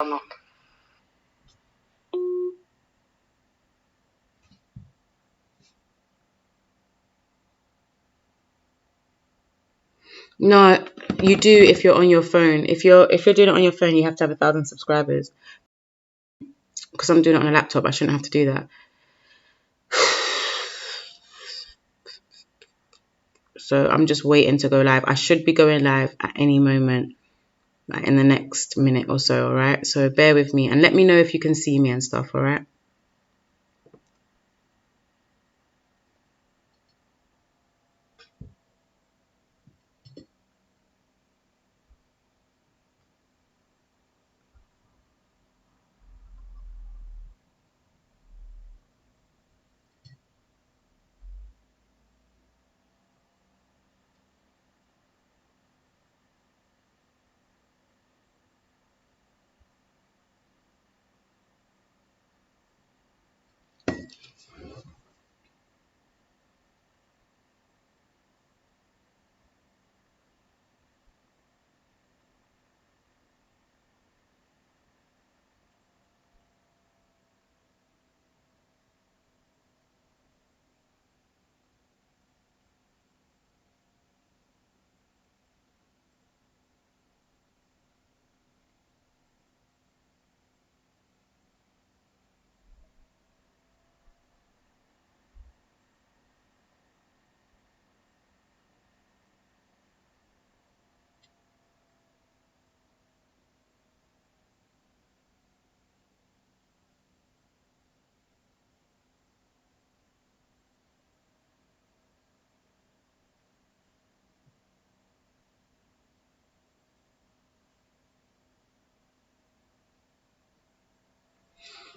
not? No, you do if you're on your phone. If you're doing it on your phone, you have to have 1,000 subscribers. Because I'm doing it on a laptop, I shouldn't have to do that. So I'm just waiting to go live. I should be going live at any moment, like in the next minute or so, all right? So bear with me and let me know if you can see me and stuff, all right?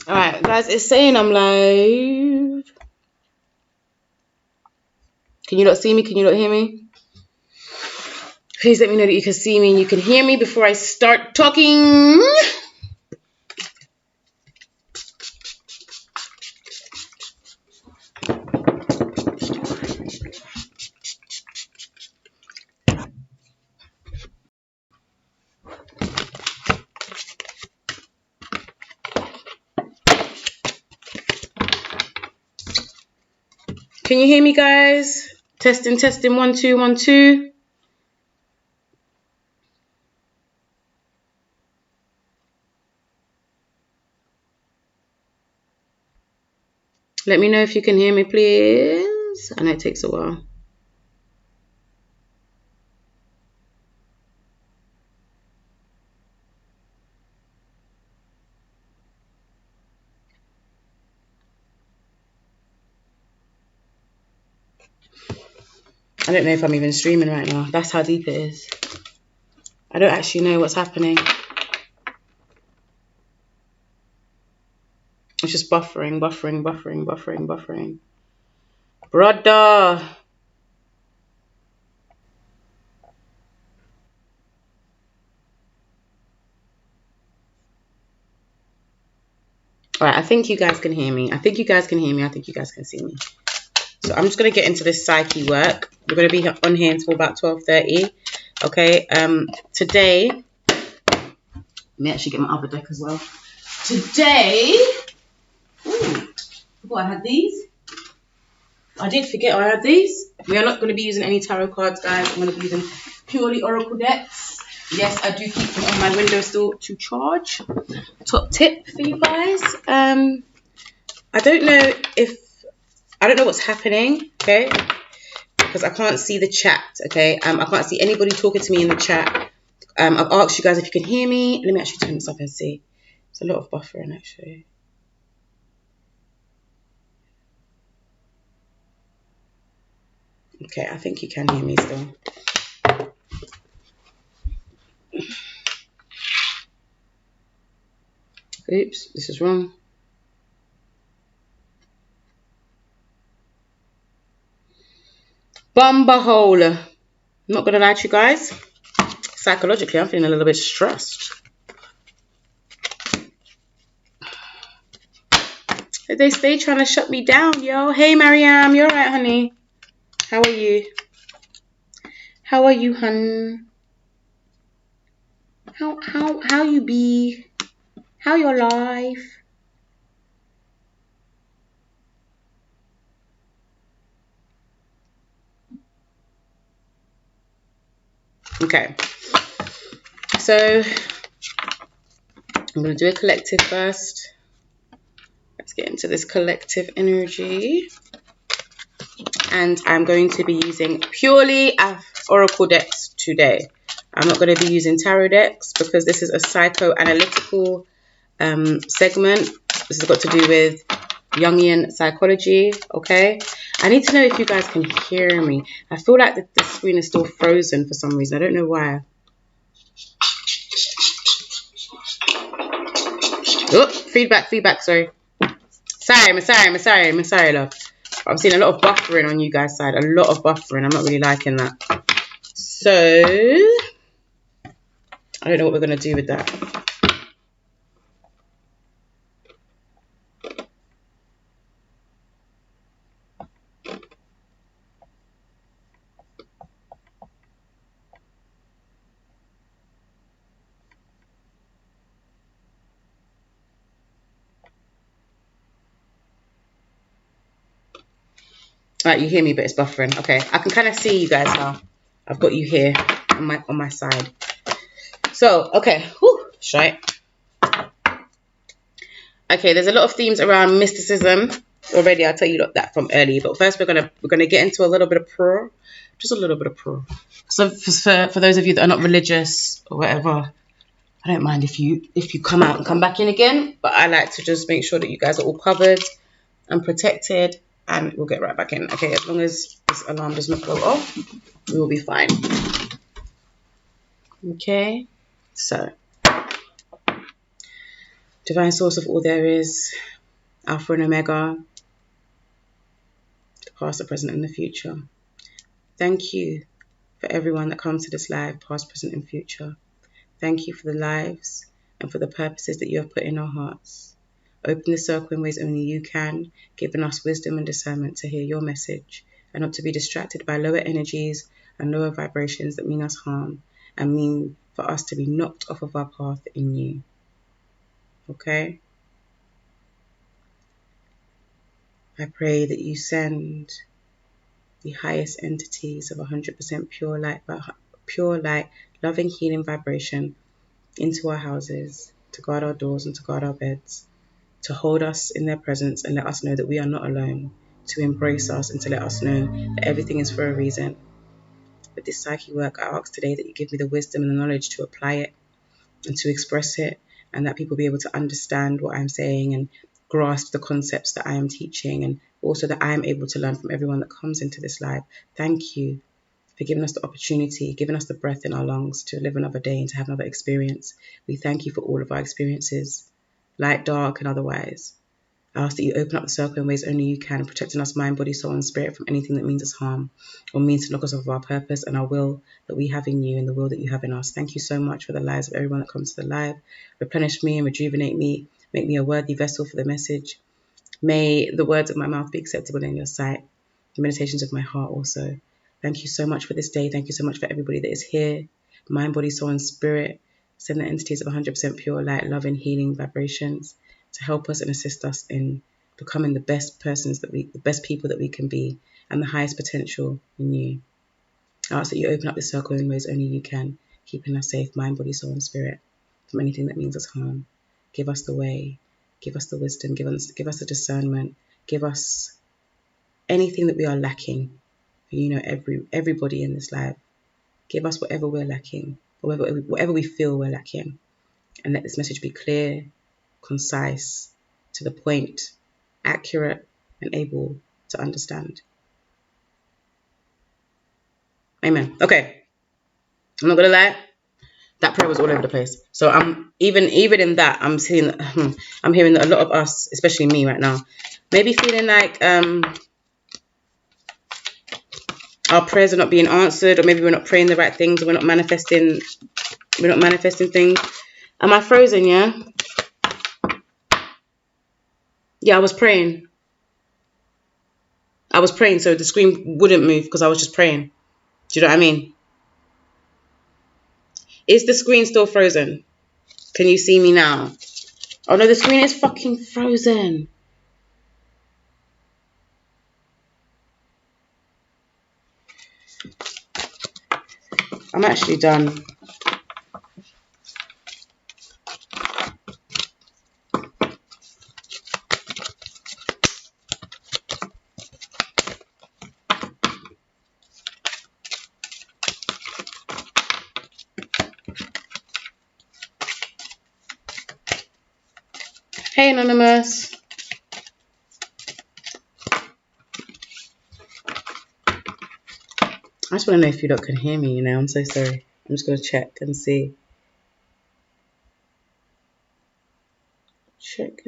All right, guys, it's saying I'm live. Can you not see me? Can you not hear me? Please let me know that you can see me and you can hear me before I start talking. Can you hear me, guys? Testing, testing, 1 2 1 2. Let me know if you can hear me, please. I know it takes a while. I don't know if I'm even streaming right now. That's how deep it is. I don't actually know what's happening. It's just buffering. Brother. All right, I think you guys can hear me. I think you guys can see me. So I'm just going to get into this psyche work. We're going to be on here until about 12:30. Okay, today, let me actually get my other deck as well. Today, I forgot I had these. I did forget I had these. We are not going to be using any tarot cards, guys. I'm going to be using purely oracle decks. Yes, I do keep them on my windowsill to charge. Top tip for you guys. I don't know what's happening, okay? Because I can't see the chat, okay? I can't see anybody talking to me in the chat. I've asked you guys if you can hear me. Let me actually turn this up and see. It's a lot of buffering, actually. Okay, I think you can hear me still. Oops, this is wrong. Bumba hole. I'm not going to lie to you guys. Psychologically, I'm feeling a little bit stressed. They stay trying to shut me down, yo. Hey, Mariam, you alright, honey? How are you? How are you, hun? How you be? How your life? Okay. So I'm going to do a collective first. Let's get into this collective energy. And I'm going to be using purely Oracle decks today. I'm not going to be using tarot decks because this is a psychoanalytical segment. This has got to do with Jungian psychology, okay? I need to know if you guys can hear me. I feel like the screen is still frozen for some reason. I don't know why. Oh, feedback, sorry. Sorry, love. I'm seeing a lot of buffering on you guys' side. A lot of buffering. I'm not really liking that. So, I don't know what we're going to do with that. Right, you hear me, but it's buffering. Okay, I can kind of see you guys now. I've got you here on my side. So, okay, shite. Okay, there's a lot of themes around mysticism already. I'll tell you that from early. But first, we're gonna get into a little bit of prayer, just a little bit of prayer. So, for those of you that are not religious or whatever, I don't mind if you come out and come back in again. But I like to just make sure that you guys are all covered and protected. And we'll get right back in. Okay, as long as this alarm does not go off, we will be fine. Okay, so divine source of all there is, Alpha and Omega, the past, the present, and the future. Thank you for everyone that comes to this live, past, present, and future. Thank you for the lives and for the purposes that you have put in our hearts. Open the circle in ways only you can, giving us wisdom and discernment to hear your message and not to be distracted by lower energies and lower vibrations that mean us harm and mean for us to be knocked off of our path in you. Okay? I pray that you send the highest entities of 100% pure light, loving, healing vibration into our houses, to guard our doors and to guard our beds, to hold us in their presence and let us know that we are not alone, to embrace us and to let us know that everything is for a reason. With this psyche work, I ask today that you give me the wisdom and the knowledge to apply it and to express it, and that people be able to understand what I'm saying and grasp the concepts that I am teaching, and also that I am able to learn from everyone that comes into this live. Thank you for giving us the opportunity, giving us the breath in our lungs to live another day and to have another experience. We thank you for all of our experiences, light, dark, and otherwise. I ask that you open up the circle in ways only you can, protecting us mind, body, soul, and spirit from anything that means us harm or means to knock us off our purpose and our will that we have in you and the will that you have in us. Thank you so much for the lives of everyone that comes to the live. Replenish me and rejuvenate me. Make me a worthy vessel for the message. May the words of my mouth be acceptable in your sight. The meditations of my heart also. Thank you so much for this day. Thank you so much for everybody that is here. Mind, body, soul, and spirit. Send the entities of 100% pure light, love, and healing vibrations to help us and assist us in becoming the best people that we can be, and the highest potential in you. I ask that you open up the circle in ways only you can, keeping us safe, mind, body, soul, and spirit, from anything that means us harm. Give us the way, give us the wisdom, give us the discernment, give us anything that we are lacking. You know, everybody in this life, give us whatever we're lacking, whatever we feel we're lacking, and let this message be clear, concise, to the point, accurate, and able to understand. Amen. Okay. I'm not gonna lie, that prayer was all over the place. So I'm even in that I'm hearing that a lot of us, especially me right now, maybe feeling like our prayers are not being answered, or maybe we're not praying the right things, or we're not manifesting things. Am I frozen? Yeah, I was praying, so the screen wouldn't move because I was just praying. Do you know what I mean? Is the screen still frozen? Can you see me now? Oh no, the screen is fucking frozen. I'm actually done. Hey, Anonymous. I just want to know if you lot can hear me, you know. I'm so sorry. I'm just going to check and see. Check.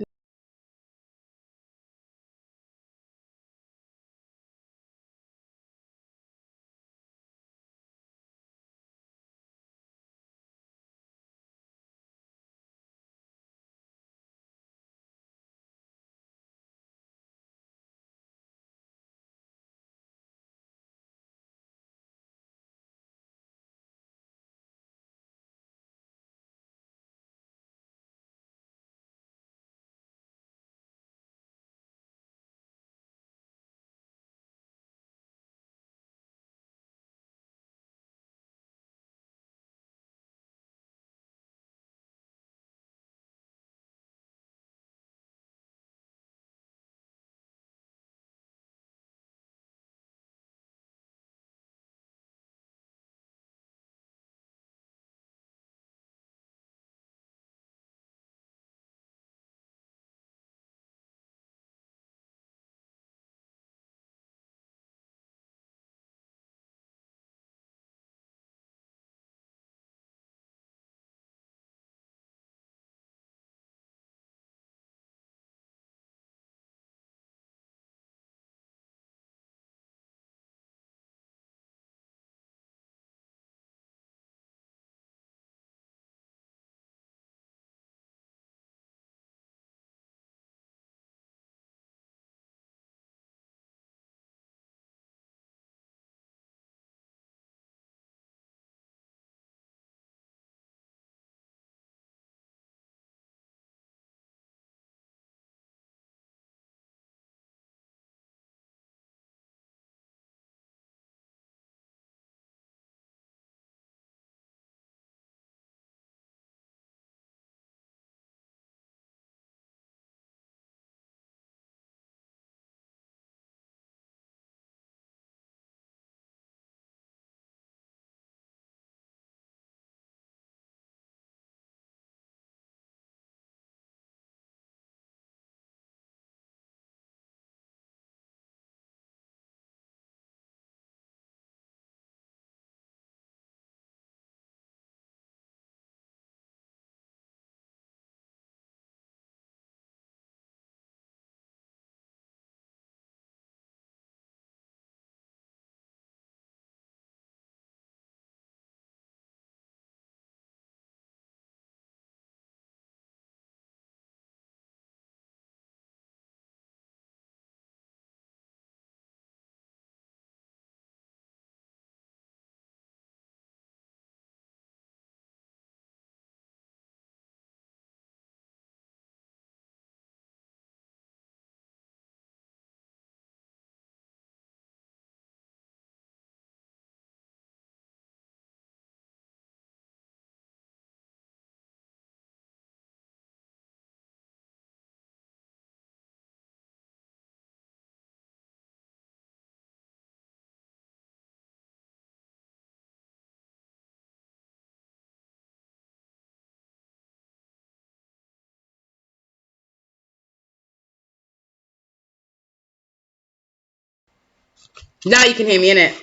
Now you can hear me, innit?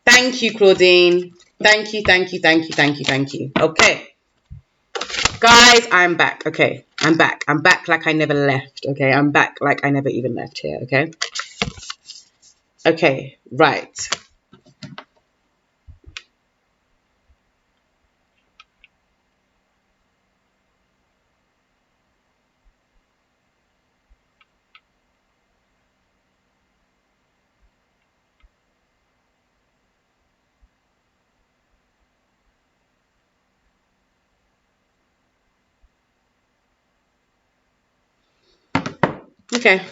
Thank you, Claudine. Thank you, thank you, thank you, thank you, thank you. Okay. Guys, I'm back. Okay. I'm back. I'm back like I never left. Okay. I'm back like I never even left here. Okay. Okay. Right. Okay.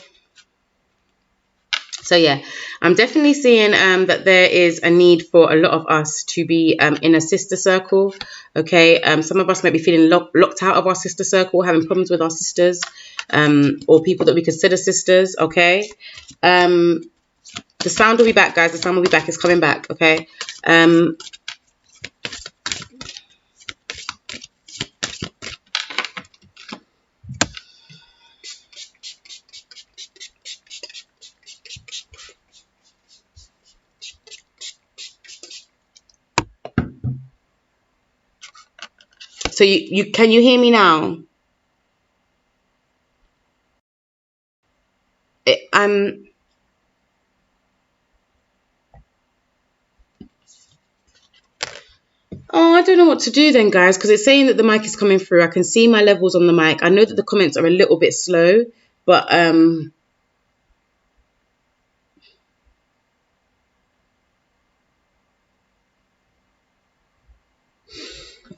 So yeah, I'm definitely seeing that there is a need for a lot of us to be in a sister circle. Okay, some of us might be feeling locked out of our sister circle, having problems with our sisters, or people that we consider sisters. Okay, the sound will be back, guys. The sound will be back. It's coming back. Okay. So you can you hear me now? I'm. Oh, I don't know what to do then, guys, because it's saying that the mic is coming through. I can see my levels on the mic. I know that the comments are a little bit slow, but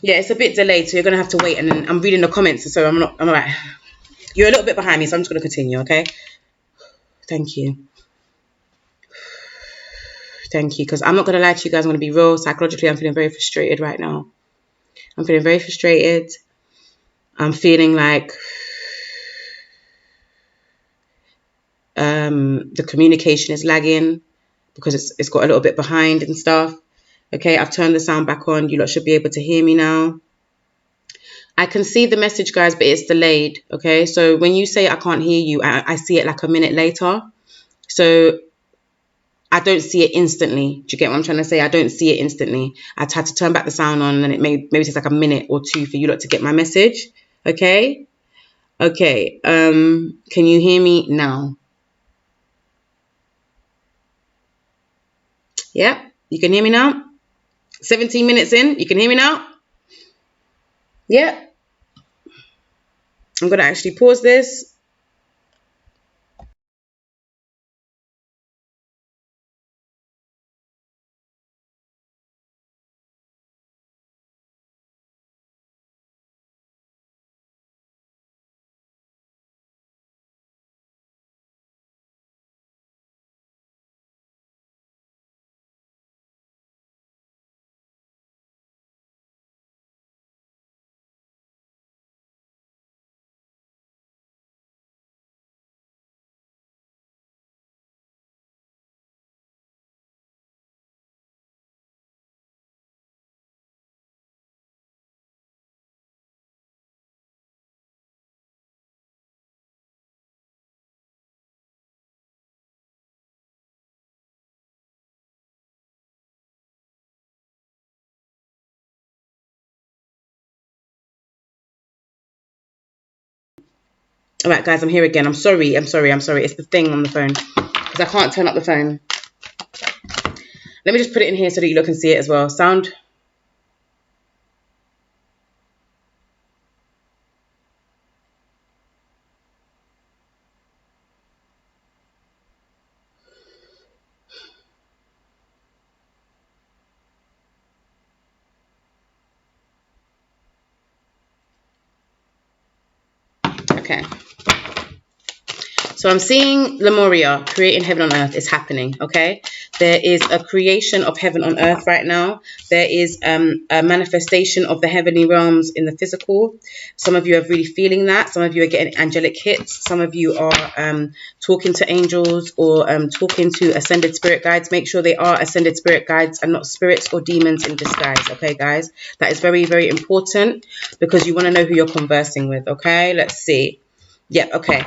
yeah, it's a bit delayed, so you're gonna have to wait. And then I'm reading the comments, so I'm all right. You're a little bit behind me, so I'm just gonna continue. Okay. Thank you. Thank you, because I'm not gonna lie to you guys. I'm gonna be real. Psychologically, I'm feeling very frustrated right now. I'm feeling very frustrated. I'm feeling like the communication is lagging because it's got a little bit behind and stuff. Okay, I've turned the sound back on. You lot should be able to hear me now. I can see the message, guys, but it's delayed. Okay, so when you say I can't hear you, I see it like a minute later. So I don't see it instantly. Do you get what I'm trying to say? I don't see it instantly. I had to turn back the sound on, and it maybe takes like a minute or two for you lot to get my message. Okay. Okay. Can you hear me now? Yeah, you can hear me now. 17 minutes in, you can hear me now. Yeah. I'm gonna actually pause this. All right, guys, I'm here again. I'm sorry. It's the thing on the phone because I can't turn up the phone. Let me just put it in here so that you look and see it as well. Sound. Okay. So I'm seeing Lemuria, creating heaven on earth, is happening, okay? There is a creation of heaven on earth right now. There is a manifestation of the heavenly realms in the physical. Some of you are really feeling that. Some of you are getting angelic hits. Some of you are talking to angels or talking to ascended spirit guides. Make sure they are ascended spirit guides and not spirits or demons in disguise, okay, guys? That is very, very important because you want to know who you're conversing with, okay? Let's see. Yeah, okay.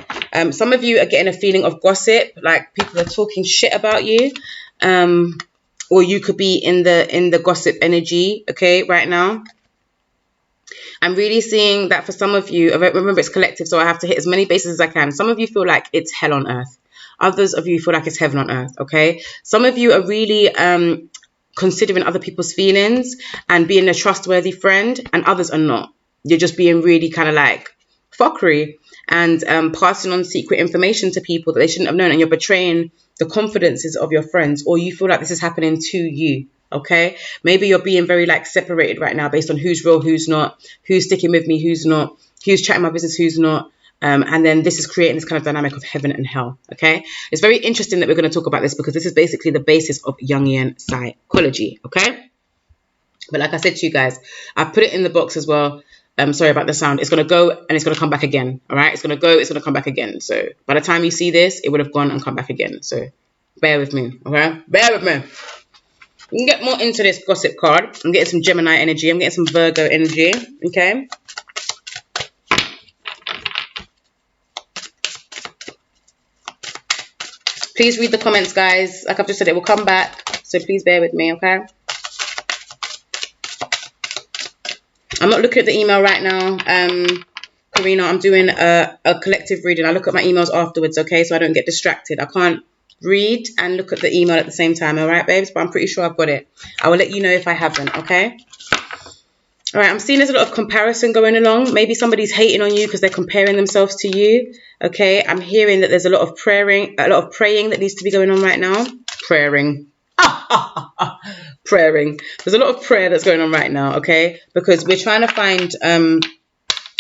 Some of you are getting a feeling of gossip, like people are talking shit about you, or you could be in the gossip energy, okay, right now. I'm really seeing that for some of you. Remember, it's collective, so I have to hit as many bases as I can. Some of you feel like it's hell on earth. Others of you feel like it's heaven on earth, okay? Some of you are really considering other people's feelings and being a trustworthy friend, and others are not. You're just being really kind of like fuckery and passing on secret information to people that they shouldn't have known, and you're betraying the confidences of your friends, or you feel like this is happening to you. Okay, maybe you're being very like separated right now based on who's real, who's not, who's sticking with me, who's not, who's chatting my business, who's not. And then this is creating this kind of dynamic of heaven and hell. Okay, it's very interesting that we're going to talk about this because this is basically the basis of Jungian psychology. Okay, but like I said to you guys, I put it in the box as well. Sorry about the sound. It's going to go and it's going to come back again. All right, it's going to go, it's going to come back again. So by the time you see this, it would have gone and come back again. So bear with me. Okay, bear with me. You can get more into this gossip card. I'm getting some Gemini energy. I'm getting some Virgo energy. Okay. Please read the comments, guys. Like I've just said, it will come back. So please bear with me, okay? I'm not looking at the email right now. Corina, I'm doing a collective reading. I look at my emails afterwards, okay? So I don't get distracted. I can't read and look at the email at the same time, all right, babes? But I'm pretty sure I've got it. I will let you know if I haven't, okay? All right, I'm seeing there's a lot of comparison going along. Maybe somebody's hating on you because they're comparing themselves to you, okay? I'm hearing that there's a lot of praying that needs to be going on right now. Praying. There's a lot of prayer that's going on right now, okay? Because we're trying to find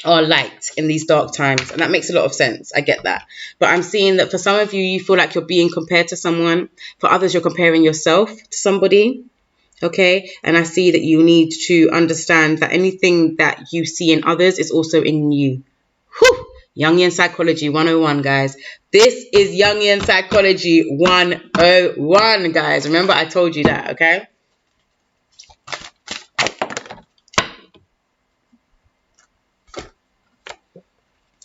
our light in these dark times, and that makes a lot of sense. I get that. But I'm seeing that for some of you, you feel like you're being compared to someone. For others, you're comparing yourself to somebody. Okay, and I see that you need to understand that anything that you see in others is also in you. Whew! Jungian Psychology 101, guys. This is Jungian Psychology 101, guys. Remember, I told you that, okay?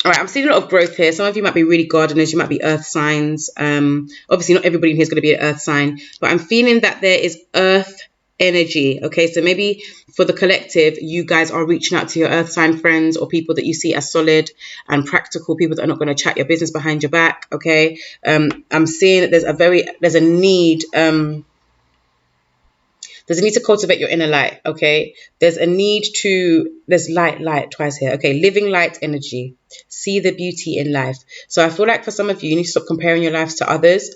All right, I'm seeing a lot of growth here. Some of you might be really gardeners. You might be earth signs. Obviously, not everybody in here is going to be an earth sign. But I'm feeling that there is earth energy. Okay, so maybe for the collective, you guys are reaching out to your earth sign friends or people that you see as solid and practical, people that are not going to chat your business behind your back. Okay, I'm seeing that there's a need to cultivate your inner light. Okay, there's light twice here. Okay, living light energy, see the beauty in life. So I feel like for some of you, you need to stop comparing your lives to others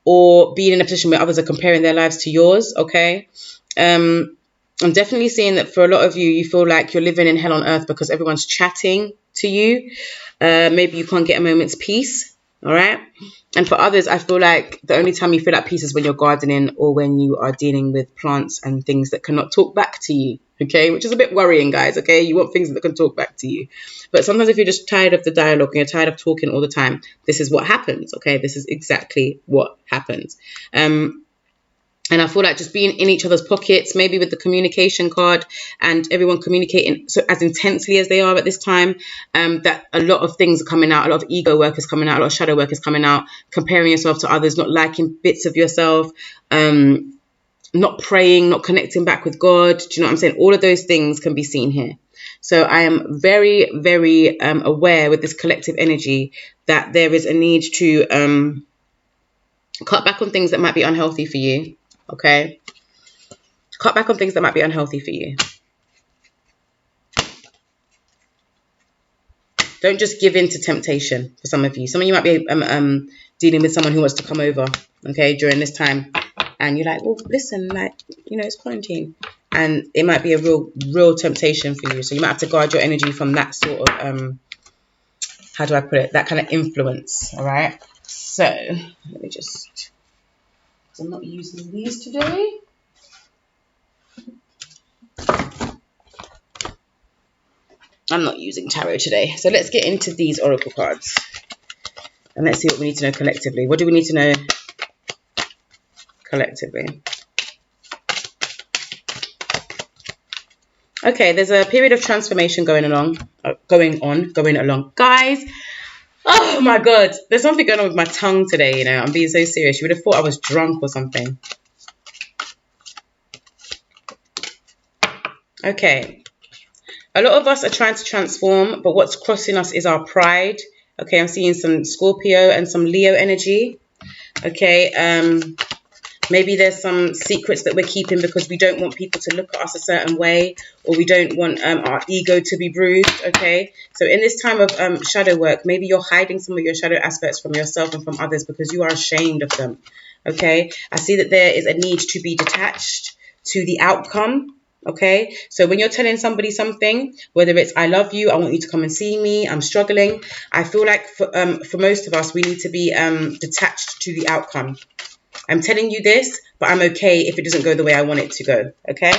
or being in a position where others are comparing their lives to yours. Okay, I'm definitely seeing that for a lot of you, you feel like you're living in hell on earth because everyone's chatting to you. Maybe you can't get a moment's peace. All right. And for others, I feel like the only time you feel at peace is when you're gardening or when you are dealing with plants and things that cannot talk back to you. Okay, which is a bit worrying, guys. Okay, you want things that can talk back to you. But sometimes if you're just tired of the dialogue and you're tired of talking all the time, this is what happens. Okay, this is exactly what happens. And I feel like just being in each other's pockets, maybe with the communication card and everyone communicating so as intensely as they are at this time, that a lot of things are coming out, a lot of ego work is coming out, a lot of shadow work is coming out, comparing yourself to others, not liking bits of yourself, not praying, not connecting back with God. Do you know what I'm saying? All of those things can be seen here. So I am very, very aware with this collective energy that there is a need to cut back on things that might be unhealthy for you. Okay, cut back on things that might be unhealthy for you. Don't just give in to temptation. For some of you might be dealing with someone who wants to come over, okay, during this time, and you're like, well, listen, like, you know, it's quarantine, and it might be a real temptation for you. So you might have to guard your energy from that sort of how do I put it, that kind of influence. All right, so let me just, I'm not using these today. I'm not using tarot today. So let's get into these oracle cards. And let's see what we need to know collectively. What do we need to know collectively? Okay, there's a period of transformation going along. Guys, oh my God. There's something going on with my tongue today, you know. I'm being so serious. You would have thought I was drunk or something. Okay. A lot of us are trying to transform, but what's crossing us is our pride. Okay, I'm seeing some Scorpio and some Leo energy. Okay, maybe there's some secrets that we're keeping because we don't want people to look at us a certain way, or we don't want our ego to be bruised. Okay, so in this time of shadow work, maybe you're hiding some of your shadow aspects from yourself and from others because you are ashamed of them. Okay, I see that there is a need to be detached to the outcome. Okay, so when you're telling somebody something, whether it's I love you, I want you to come and see me, I'm struggling, I feel like for most of us, we need to be detached to the outcome. I'm telling you this, but I'm okay if it doesn't go the way I want it to go. Okay.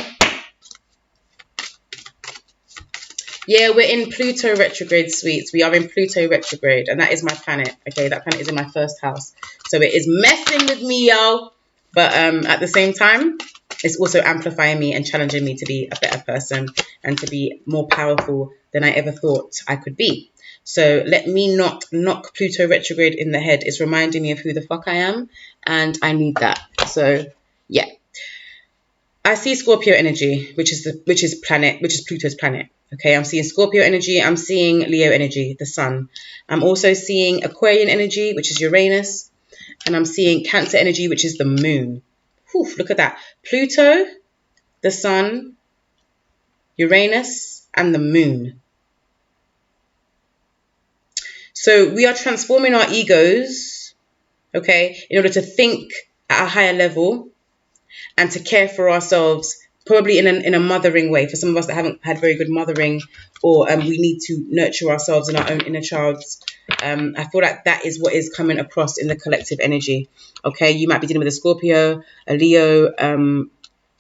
Yeah, we're in Pluto retrograde, sweets. We are in Pluto retrograde, and that is my planet. Okay, that planet is in my first house, so it is messing with me, yo. But at the same time, it's also amplifying me and challenging me to be a better person and to be more powerful than I ever thought I could be. So let me not knock Pluto retrograde in the head. It's reminding me of who the fuck I am, and I need that. So yeah. I see Scorpio energy, which is Pluto's planet. Okay, I'm seeing Scorpio energy. I'm seeing Leo energy, the sun. I'm also seeing Aquarian energy, which is Uranus, and I'm seeing Cancer energy, which is the moon. Whew, look at that. Pluto, the sun, Uranus, and the moon. So we are transforming our egos, okay, in order to think at a higher level and to care for ourselves, probably in a mothering way. For some of us that haven't had very good mothering, or we need to nurture ourselves in our own inner childs. I feel like that is what is coming across in the collective energy. Okay, you might be dealing with a Scorpio, a Leo, an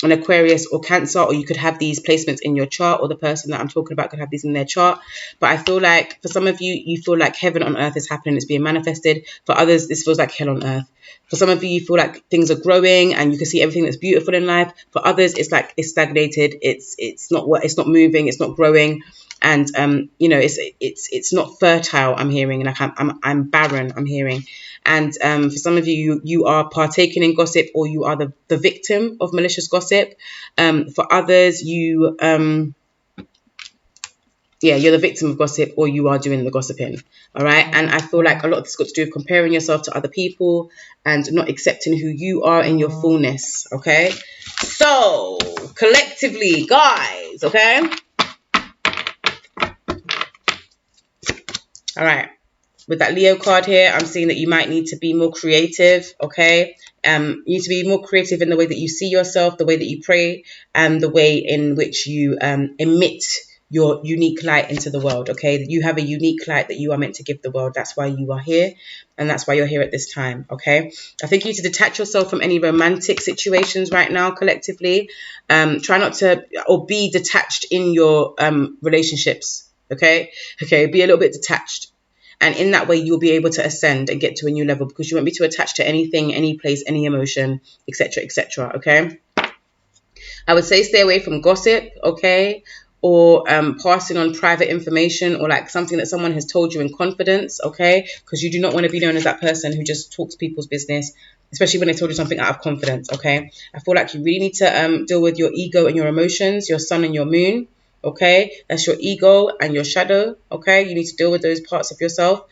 Aquarius or Cancer, or you could have these placements in your chart, or the person that I'm talking about could have these in their chart. But I feel like for some of you, you feel like heaven on earth is happening, it's being manifested. For others, this feels like hell on earth. For some of you, you feel like things are growing and you can see everything that's beautiful in life. For others, it's like it's stagnated. It's not moving. It's not growing, and it's not fertile. I'm hearing, like I'm barren. I'm hearing, and for some of you, you are partaking in gossip, or you are the victim of malicious gossip. For others, you're the victim of gossip, or you are doing the gossiping. All right. And I feel like a lot of this got to do with comparing yourself to other people and not accepting who you are in your fullness. Okay. So collectively, guys, okay. All right. With that Leo card here, I'm seeing that you might need to be more creative. Okay. You need to be more creative in the way that you see yourself, the way that you pray, and the way in which you emit your unique light into the world. Okay, you have a unique light that you are meant to give the world. That's why you are here, and that's why you're here at this time. Okay, I think you need to detach yourself from any romantic situations right now collectively. Try not to, or be detached in your relationships. Okay, be a little bit detached. And in that way, you'll be able to ascend and get to a new level, because you won't be too attached to anything, any place, any emotion, etc., etc. Okay. I would say stay away from gossip. Okay. Or passing on private information, or like something that someone has told you in confidence. Okay. Because you do not want to be known as that person who just talks people's business, especially when they told you something out of confidence. Okay. I feel like you really need to deal with your ego and your emotions, your sun and your moon. Okay, that's your ego and your shadow. Okay, you need to deal with those parts of yourself.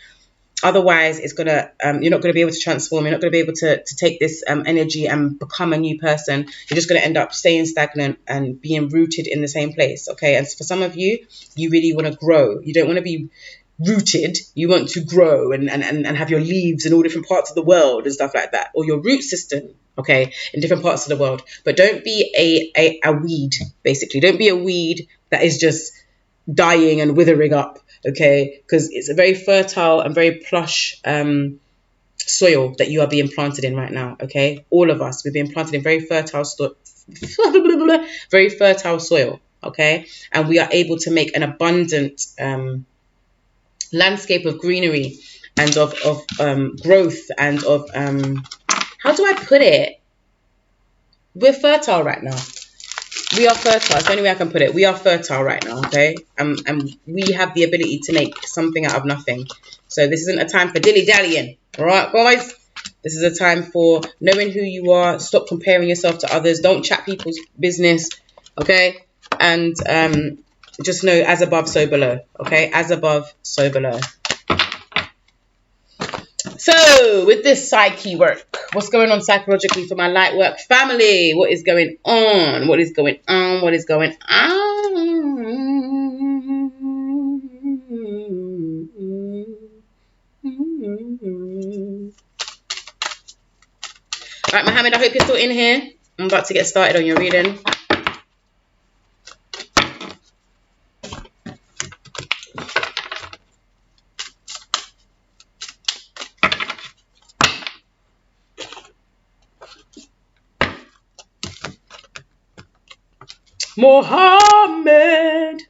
Otherwise, it's gonna you're not gonna be able to transform. You're not gonna be able to take this energy and become a new person. You're just gonna end up staying stagnant and being rooted in the same place. Okay, and for some of you, you really want to grow. You don't want to be rooted. You want to grow and have your leaves in all different parts of the world and stuff like that, or your root system, okay, in different parts of the world. But don't be a weed, basically. Don't be a weed that is just dying and withering up, okay, because it's a very fertile and very plush soil that you are being planted in right now. Okay, all of us, we're being planted in very fertile very fertile soil. Okay, and we are able to make an abundant landscape of greenery and of growth and of how do I put it? We're fertile right now. We are fertile. It's the only way I can put it. We are fertile right now, okay? And we have the ability to make something out of nothing. So this isn't a time for dilly-dallying, all right, guys? This is a time for knowing who you are. Stop comparing yourself to others. Don't chat people's business, okay? And just know, as above, so below, okay? As above, so below. So, with this psyche work, what's going on psychologically for my light work family? What is going on? What is going on? What is going on? Right, Mohammed, I hope you're still in here. I'm about to get started on your reading. Mohammed.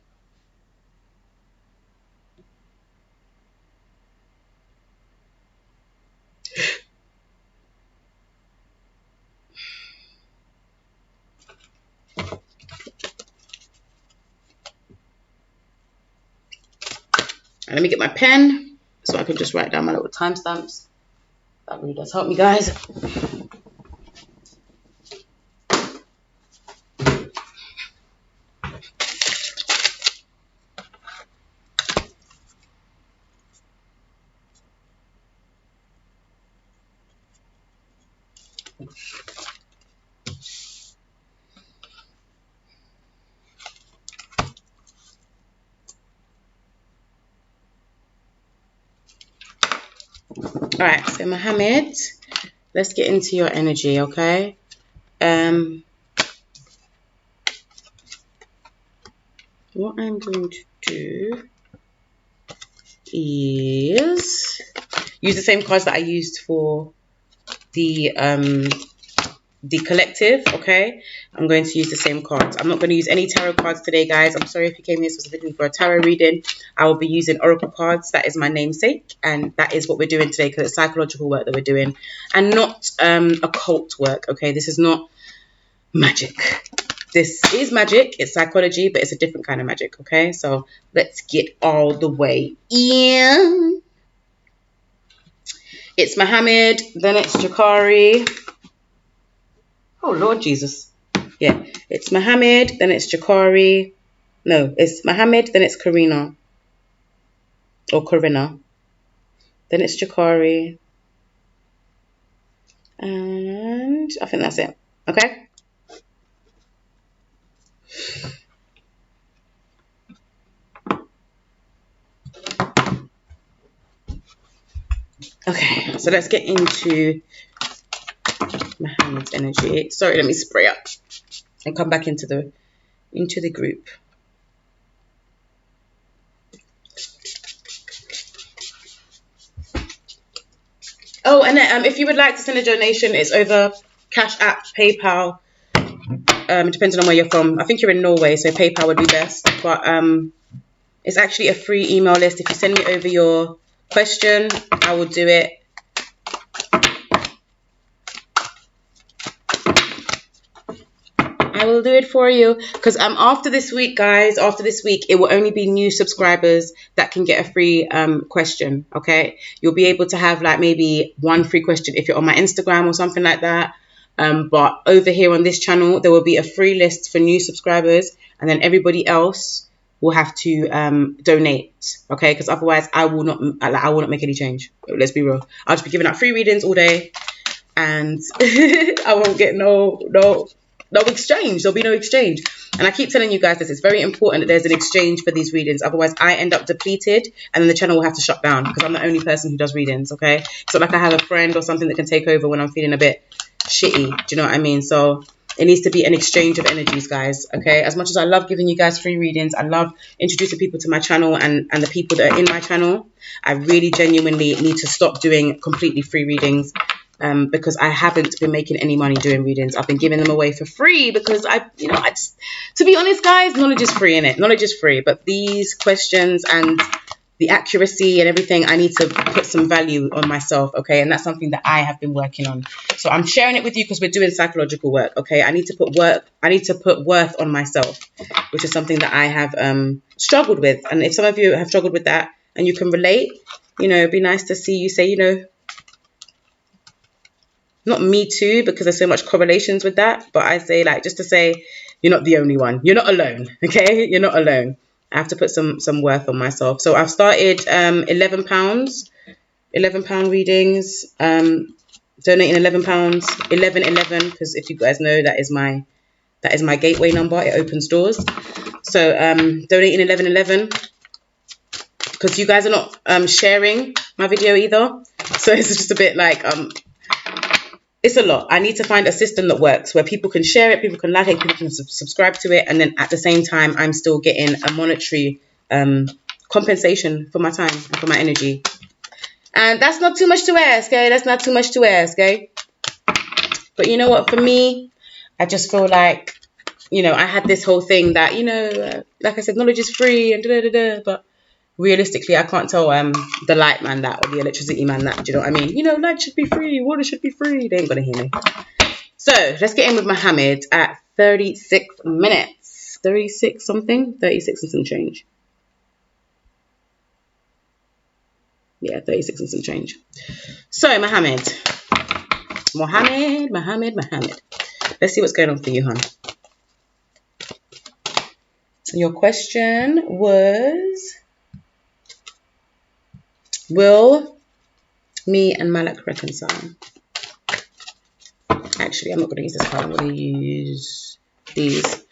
And let me get my pen so I can just write down my little timestamps. That really does help me, guys. All right, so Mohammed, let's get into your energy, okay? What I'm going to do is use the same cards that I used for the collective, okay? I'm going to use the same cards. I'm not going to use any tarot cards today, guys. I'm sorry if you came here specifically for a tarot reading. I will be using oracle cards. That is my namesake, and that is what we're doing today because it's psychological work that we're doing and not occult work, okay? This is not magic. This is magic. It's psychology, but it's a different kind of magic, okay? So let's get all the way in. It's Mohammed, then it's Jahkari. Oh, Lord Jesus. Yeah, it's Mohammed, then it's Jahkari. No, it's Mohammed, then it's Corina. Or Corina. Then it's Jahkari. And I think that's it. Okay? Okay, so let's get into Mohammed's energy. Sorry, let me spray up and come back into the group. Oh, and then, if you would like to send a donation, it's over Cash App, PayPal. Depending on where you're from. I think you're in Norway, so PayPal would be best. But it's actually a free email list. If you send me over your question, I will do it. I will do it for you because after this week, guys, after this week, it will only be new subscribers that can get a free question. Okay, you'll be able to have like maybe one free question if you're on my Instagram or something like that. But over here on this channel, there will be a free list for new subscribers, and then everybody else will have to donate. Okay, because otherwise, I will not make any change. Let's be real. I'll just be giving out free readings all day, and I won't get no exchange. There'll be no exchange. And I keep telling you guys this, it's very important that there's an exchange for these readings. Otherwise, I end up depleted and then the channel will have to shut down because I'm the only person who does readings, okay? It's not like I have a friend or something that can take over when I'm feeling a bit shitty. Do you know what I mean? So it needs to be an exchange of energies, guys, okay? As much as I love giving you guys free readings, I love introducing people to my channel and the people that are in my channel, I really genuinely need to stop doing completely free readings. Because I haven't been making any money doing readings. I've been giving them away for free because I just, to be honest, guys, knowledge is free, innit? Knowledge is free. But these questions and the accuracy and everything, I need to put some value on myself, okay? And that's something that I have been working on. So I'm sharing it with you because we're doing psychological work, okay? I need to put worth on myself, which is something that I have struggled with. And if some of you have struggled with that and you can relate, it'd be nice to see you say, not me too, because there's so much correlations with that. But I say, like, just to say, you're not the only one. You're not alone, okay? You're not alone. I have to put some worth on myself. So I've started £11, £11 readings, donating £11, 1111, because if you guys know, that is my gateway number. It opens doors. So donating 1111, because you guys are not sharing my video either. So it's just a bit like it's a lot. I need to find a system that works where people can share it, people can like it, people can subscribe to it, and then at the same time, I'm still getting a monetary compensation for my time and for my energy. And that's not too much to ask, okay? That's not too much to ask, okay? But you know what? For me, I just feel like you know, I had this whole thing that, you know, like I said, knowledge is free and but realistically, I can't tell the light man that or the electricity man that. Do you know what I mean? You know, light should be free, water should be free. They ain't gonna hear me. So let's get in with Mohammed at 36 minutes. 36 something? 36 and some change. Yeah, 36 and some change. So Mohammed. Let's see what's going on for you, hon. Your question was, will me and Malak reconcile? Actually, I'm not going to use this card. I'm going to use these.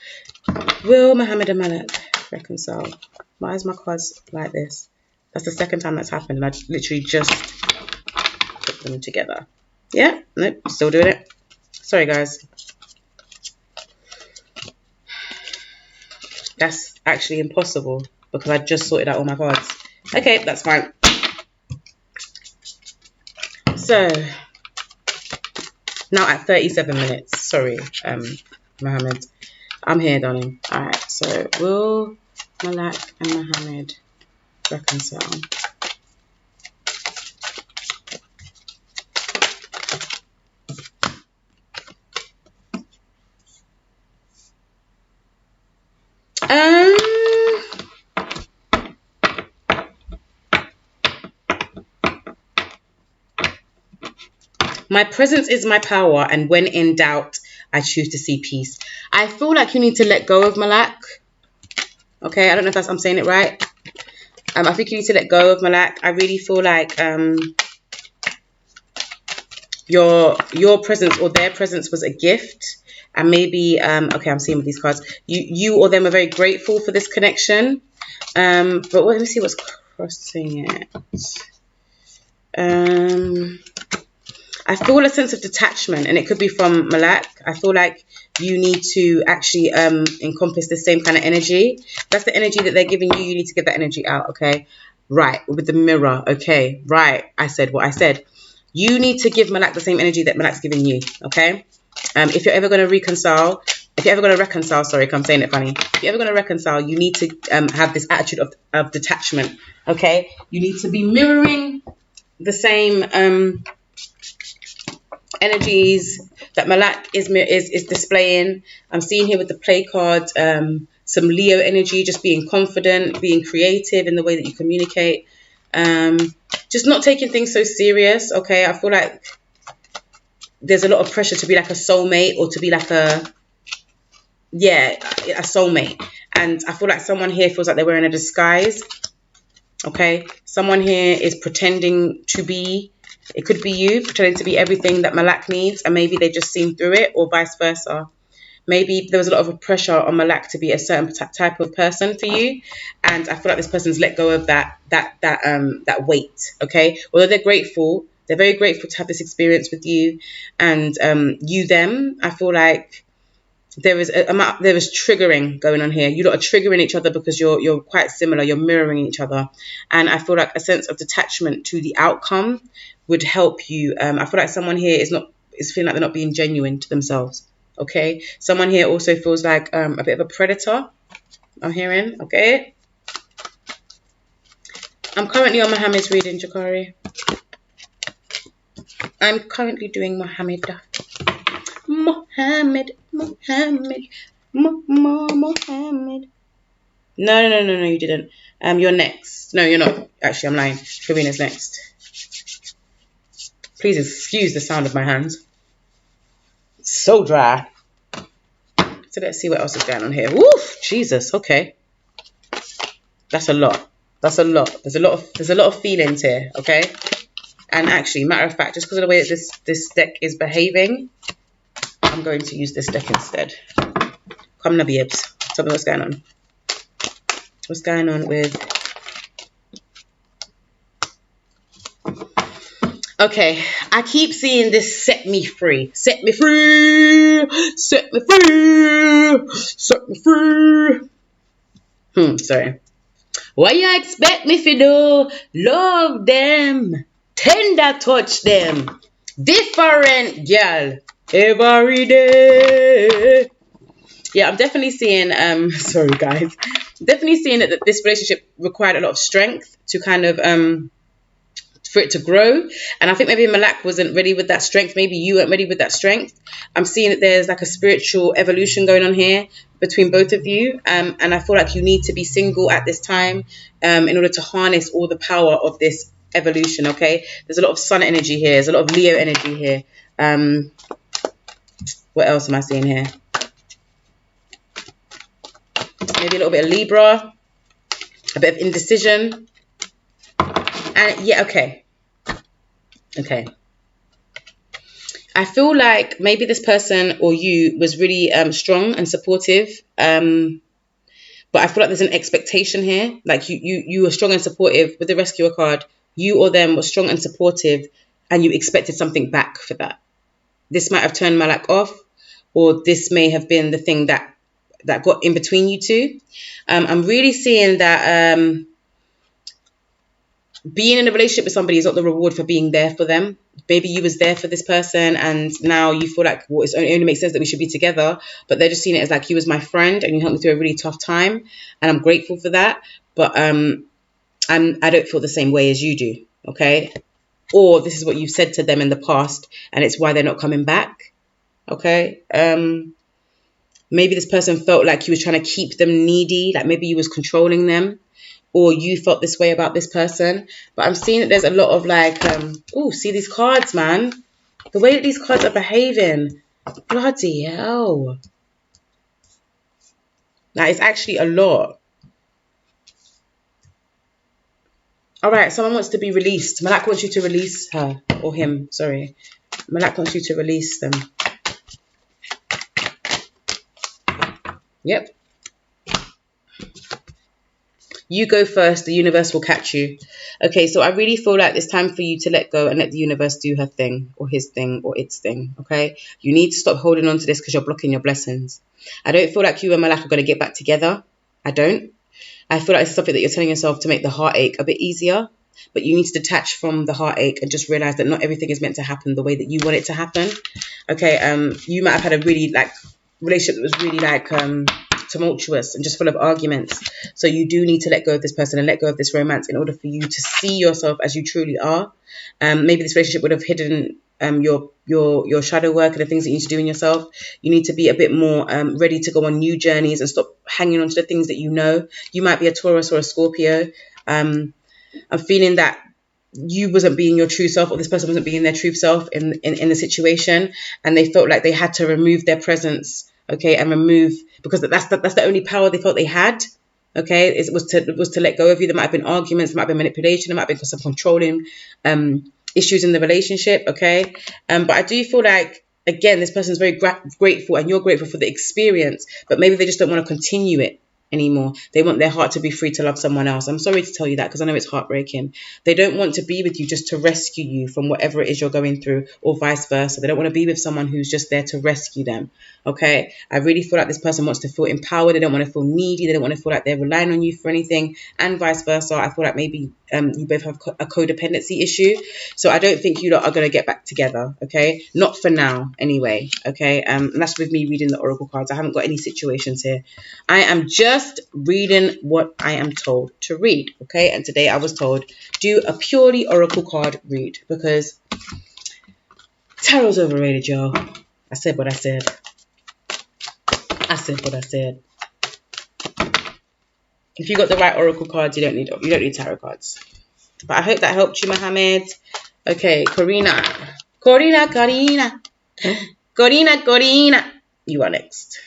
Will Mohammed and Malak reconcile? Why is my cards like this? That's the second time that's happened, and I literally just put them together. Yeah, nope, still doing it. Sorry, guys. That's actually impossible because I just sorted out all my cards. Okay, that's fine. So now at 37 minutes. Sorry, Mohammed. I'm here, darling. All right. So will Malak and Mohammed reconcile? My presence is my power, and when in doubt, I choose to see peace. I feel like you need to let go of Malak. Okay, I don't know if I'm saying it right. I think you need to let go of Malak. I really feel like your presence or their presence was a gift, and maybe okay, I'm seeing with these cards, you or them are very grateful for this connection. But let me see what's crossing it. I feel a sense of detachment, and it could be from Malak. I feel like you need to actually encompass the same kind of energy. That's the energy that they're giving you. You need to give that energy out, okay? Right, with the mirror, okay? Right, I said what I said. You need to give Malak the same energy that Malak's giving you, okay? If you're ever going to reconcile, sorry, I'm saying it funny. If you're ever going to reconcile, you need to have this attitude of detachment, okay? You need to be mirroring the same energies that Malak is displaying. I'm seeing here with the play card some Leo energy, just being confident, being creative in the way that you communicate, just not taking things so serious, okay? I feel like there's a lot of pressure to be like a soulmate or to be like a soulmate, and I feel like someone here feels like they're wearing a disguise, okay? Someone here is pretending to be, it could be you pretending to be everything that Malak needs, and maybe they just seen through it, or vice versa. Maybe there was a lot of pressure on Malak to be a certain type of person for you, and I feel like this person's let go of that weight, okay? Although they're grateful, they're very grateful to have this experience with you, and you them. I feel like there is triggering going on here. You lot are triggering each other because you're quite similar. You're mirroring each other, and I feel like a sense of detachment to the outcome would help you. I feel like someone here is feeling like they're not being genuine to themselves. Okay, someone here also feels like a bit of a predator. I'm hearing. Okay, I'm currently on Mohammed's reading, Jahkari. I'm currently doing Mohammed. Mohammed. No, you didn't. You're next. No, you're not. Actually, I'm lying. Corina's next. Please excuse the sound of my hands. It's so dry. So let's see what else is going on here. Woof, Jesus. Okay, that's a lot. There's a lot of feelings here. Okay, and actually, matter of fact, just because of the way that this deck is behaving, I'm going to use this deck instead. Come na babes. Tell me what's going on. What's going on with... Okay, I keep seeing this set me free. Set me free. Set me free. Set me free. Sorry. What you expect me to do? Love them. Tender touch them. Different, girl. Every day. Yeah, I'm definitely seeing, sorry guys, definitely seeing that this relationship required a lot of strength to kind of, for it to grow. And I think maybe Malak wasn't ready with that strength. Maybe you weren't ready with that strength. I'm seeing that there's like a spiritual evolution going on here between both of you. And I feel like you need to be single at this time in order to harness all the power of this evolution, okay? There's a lot of sun energy here. There's a lot of Leo energy here. What else am I seeing here? Maybe a little bit of Libra, a bit of indecision. And yeah, okay. Okay. I feel like maybe this person or you was really strong and supportive. But I feel like there's an expectation here. Like you were strong and supportive with the rescuer card. You or them were strong and supportive and you expected something back for that. This might have turned Malak off, or this may have been the thing that got in between you two. I'm really seeing that being in a relationship with somebody is not the reward for being there for them. Maybe you was there for this person and now you feel like, well, it only makes sense that we should be together, but they're just seeing it as like, you was my friend and you helped me through a really tough time, and I'm grateful for that, but I don't feel the same way as you do, okay? Or this is what you've said to them in the past and it's why they're not coming back, okay? Maybe this person felt like you was trying to keep them needy, like maybe you was controlling them, or you felt this way about this person. But I'm seeing that there's a lot of like, oh, see these cards, man. The way that these cards are behaving. Bloody hell. Like, it's actually a lot. All right, someone wants to be released. Malak wants you to release her, or him, sorry. Malak wants you to release them. Yep. You go first, the universe will catch you. Okay, so I really feel like it's time for you to let go and let the universe do her thing, or his thing, or its thing, okay? You need to stop holding on to this because you're blocking your blessings. I don't feel like you and Malak are going to get back together. I don't. I feel like it's something that you're telling yourself to make the heartache a bit easier, but you need to detach from the heartache and just realize that not everything is meant to happen the way that you want it to happen. Okay, you might have had a really like relationship that was really like tumultuous and just full of arguments. So you do need to let go of this person and let go of this romance in order for you to see yourself as you truly are. Maybe this relationship would have hidden your shadow work and the things that you need to do in yourself. You need to be a bit more ready to go on new journeys and stop hanging on to the things that you know. You might be a Taurus or a Scorpio. I'm feeling that you wasn't being your true self, or this person wasn't being their true self in the situation, and they felt like they had to remove their presence, okay, and remove, because that's the only power they felt they had, okay. It was to let go of you. There might have been arguments, there might have been manipulation, there might have been some controlling issues in the relationship, okay. But I do feel like, again, this person's very grateful and you're grateful for the experience, but maybe they just don't want to continue it anymore. They want their heart to be free to love someone else. I'm sorry to tell you that because I know it's heartbreaking. They don't want to be with you just to rescue you from whatever it is you're going through, or vice versa. They don't want to be with someone who's just there to rescue them, okay? I really feel like this person wants to feel empowered. They don't want to feel needy. They don't want to feel like they're relying on you for anything, and vice versa. I feel like maybe you both have a codependency issue. So I don't think you lot are going to get back together, okay? Not for now anyway, okay? And that's with me reading the oracle cards. I haven't got any situations here. I am just reading what I am told to read, okay? And today I was told, do a purely oracle card read, because tarot's overrated, y'all. I said what I said. I said what I said. If you got the right oracle cards, you don't need tarot cards. But I hope that helped you, Mohammed. Okay, Corina. Corina. You are next.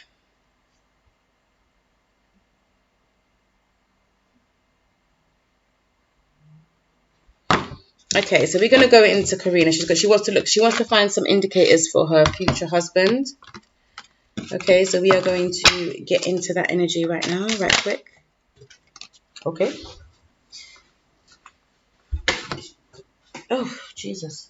Okay, so we're gonna go into Corina. She wants to find some indicators for her future husband. Okay, so we are going to get into that energy right now, right quick. Okay. Oh, Jesus.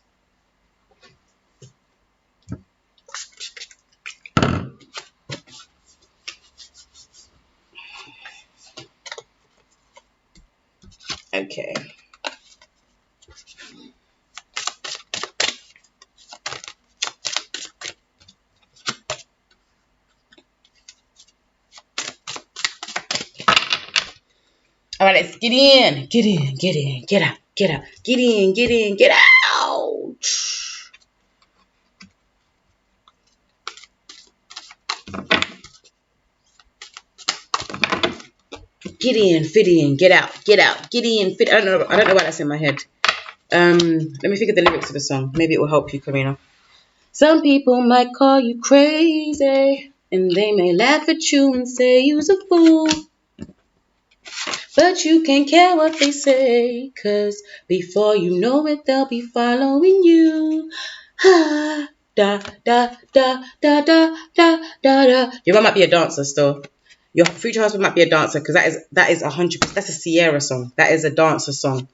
Okay. All right, let's get in. Get in. Get in. Get out. Get out. Get in. Get in. Get out. Get in. Fit in. Get out. Get out. Get in. Fit. I don't know why that's in my head. Let me figure the lyrics of the song. Maybe it will help you, Corina. Some people might call you crazy, and they may laugh at you and say you's a fool. But you can't care what they say, 'cause before you know it, they'll be following you. Ah, da, da, da, da, da, da, da, da. Your mum might be a dancer still. Your future husband might be a dancer, because that is 100%. That's a Sierra song. That is a dancer song.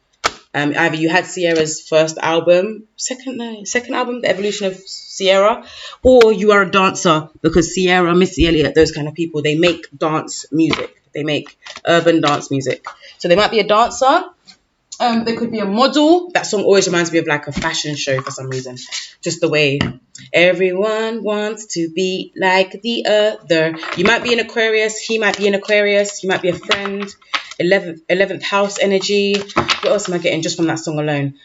Either you had Sierra's first album, second album, The Evolution of Sierra, or you are a dancer, because Sierra, Missy Elliott, those kind of people, they make dance music. They make urban dance music. So they might be a dancer. They could be a model. That song always reminds me of like a fashion show for some reason. Just the way everyone wants to be like the other. You might be an Aquarius. He might be an Aquarius. You might be a friend. 11th house energy. What else am I getting just from that song alone?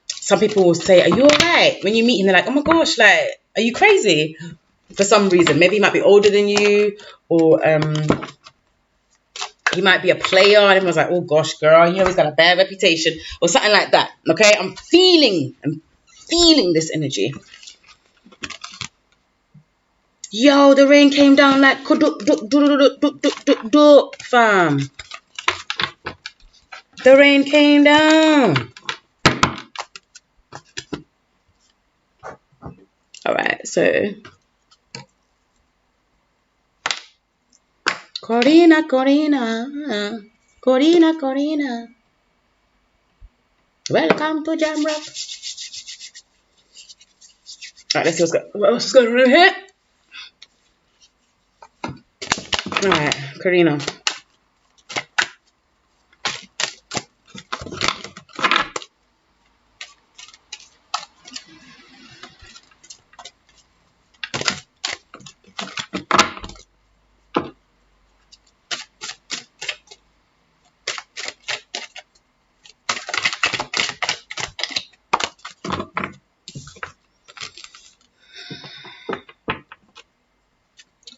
Some people will say, "Are you alright?" When you meet him, they're like, "Oh my gosh, like, are you crazy?" For some reason. Maybe he might be older than you, or he might be a player, and everyone's like, "Oh gosh, girl, you know he's got a bad reputation," or something like that. Okay, I'm feeling this energy. Yo, the rain came down like fam. The rain came down. All right, so Corina. Welcome to Jamrock. All right, let's see what else is going on here. All right, Corina.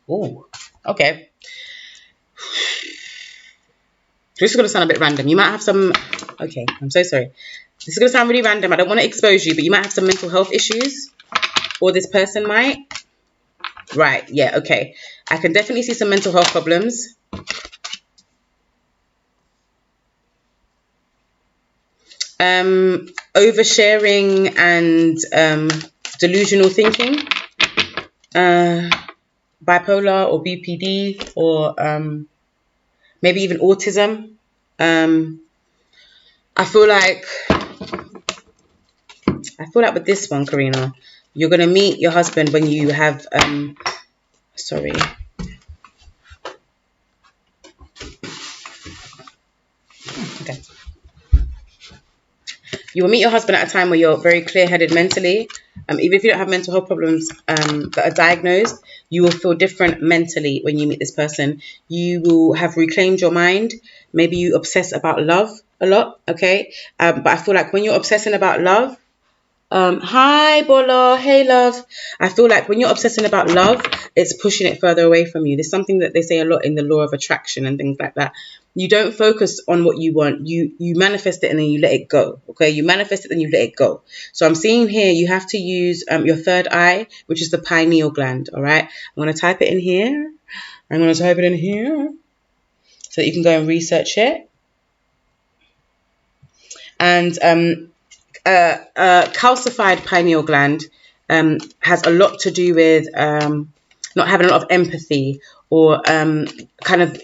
Oh, okay. This is going to sound a bit random. You might have some... Okay, I'm so sorry. This is going to sound really random. I don't want to expose you, but you might have some mental health issues. Or this person might. Right, yeah, okay. I can definitely see some mental health problems. Oversharing and delusional thinking. Bipolar or BPD, or maybe even autism. I feel like with this one, Corina, you're gonna meet your husband when you have sorry. Okay. You will meet your husband at a time where you're very clear-headed mentally. Even if you don't have mental health problems that are diagnosed, you will feel different mentally when you meet this person. You will have reclaimed your mind. Maybe you obsess about love a lot, okay? But I feel like when you're obsessing about love, hi, Bola. Hey, love. I feel like when you're obsessing about love, it's pushing it further away from you. There's something that they say a lot in the law of attraction and things like that. You don't focus on what you want. You manifest it and then you let it go. Okay, you manifest it and you let it go. So I'm seeing here you have to use your third eye, which is the pineal gland. All right, I'm going to type it in here. I'm going to type it in here so that you can go and research it. And calcified pineal gland has a lot to do with not having a lot of empathy, or kind of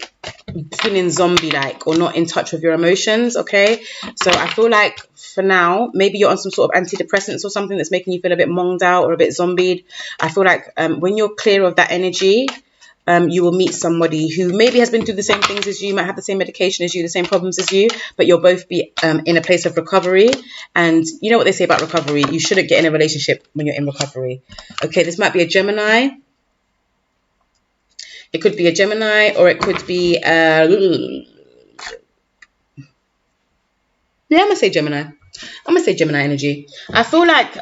feeling zombie-like, or not in touch with your emotions, okay? So I feel like for now, maybe you're on some sort of antidepressants or something that's making you feel a bit monged out or a bit zombied. I feel like when you're clear of that energy, you will meet somebody who maybe has been through the same things as you, might have the same medication as you, the same problems as you, but you'll both be in a place of recovery. And you know what they say about recovery, you shouldn't get in a relationship when you're in recovery. Okay, this might be a Gemini. It could be a Gemini, or it could be Yeah, I'm gonna say Gemini. I'm gonna say Gemini energy. I feel like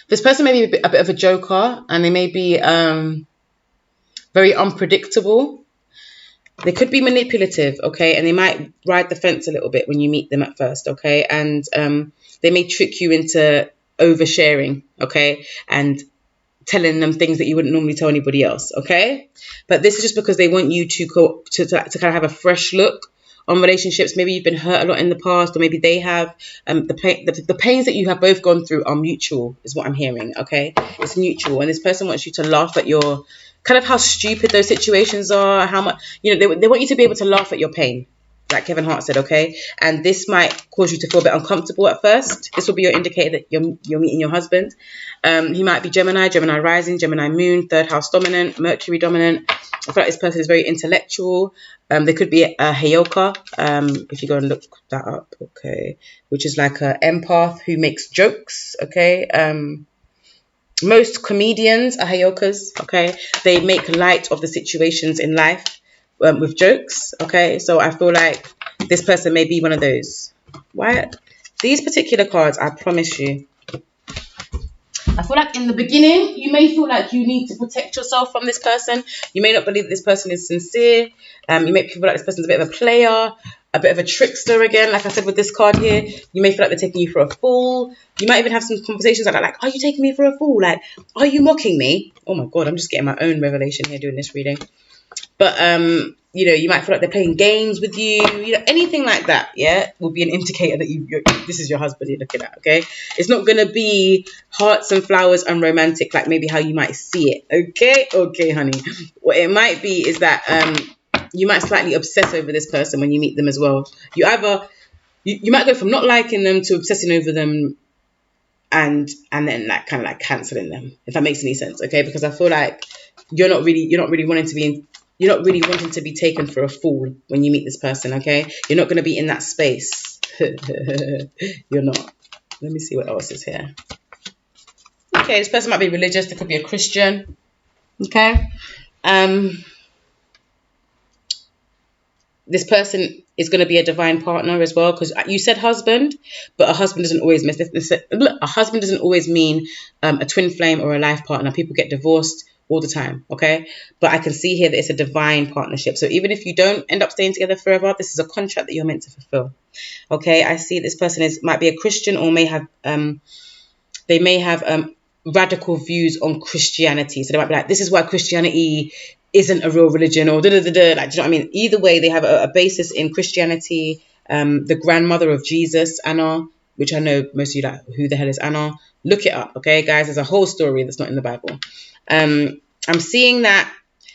this person may be a bit of a joker, and they may be very unpredictable. They could be manipulative, okay, and they might ride the fence a little bit when you meet them at first, okay, and they may trick you into oversharing, okay, and telling them things that you wouldn't normally tell anybody else, okay? But this is just because they want you to kind of have a fresh look on relationships. Maybe you've been hurt a lot in the past, or maybe they have. The pains that you have both gone through are mutual, is what I'm hearing, okay? It's mutual, and this person wants you to laugh at your kind of how stupid those situations are, how much, you know, they want you to be able to laugh at your pain, like Kevin Hart said, okay? And this might cause you to feel a bit uncomfortable at first. This will be your indicator that you're meeting your husband. He might be Gemini, Gemini rising, Gemini moon, third house dominant, Mercury dominant. I feel like this person is very intellectual. They could be a Heyoka, if you go and look that up, okay? Which is like an empath who makes jokes, okay? Most comedians are Heyokas, okay? They make light of the situations in life with jokes, okay? So I feel like this person may be one of those. Why? These particular cards, I promise you, I feel like in the beginning, you may feel like you need to protect yourself from this person. You may not believe that this person is sincere. You may feel like this person's a bit of a player, a bit of a trickster again. Like I said with this card here, you may feel like they're taking you for a fool. You might even have some conversations like that, like, are you taking me for a fool? Like, are you mocking me? Oh my God, I'm just getting my own revelation here doing this reading. But, you know, you might feel like they're playing games with you. You know, anything like that, yeah, will be an indicator that this is your husband you're looking at, okay? It's not going to be hearts and flowers and romantic like maybe how you might see it, okay? Okay, honey. What it might be is that you might slightly obsess over this person when you meet them as well. You might go from not liking them to obsessing over them and then like kind of like cancelling them, if that makes any sense, okay? Because I feel like you're not really wanting to be taken for a fool when you meet this person, okay? You're not going to be in that space. You're not. Let me see what else is here. Okay, this person might be religious. They could be a Christian, okay? This person is going to be a divine partner as well, because you said husband, but a husband doesn't always mean a twin flame or a life partner. People get divorced all the time, okay? But I can see here that it's a divine partnership. So even if you don't end up staying together forever, this is a contract that you're meant to fulfill, okay? I see this person might be a Christian, or may have radical views on Christianity. So they might be like, this is why Christianity isn't a real religion, or like, do you know what I mean? Either way, they have a basis in Christianity. The grandmother of Jesus, Anna, which I know most of you like, who the hell is Anna? Look it up, okay, guys? There's a whole story that's not in the Bible. I'm seeing that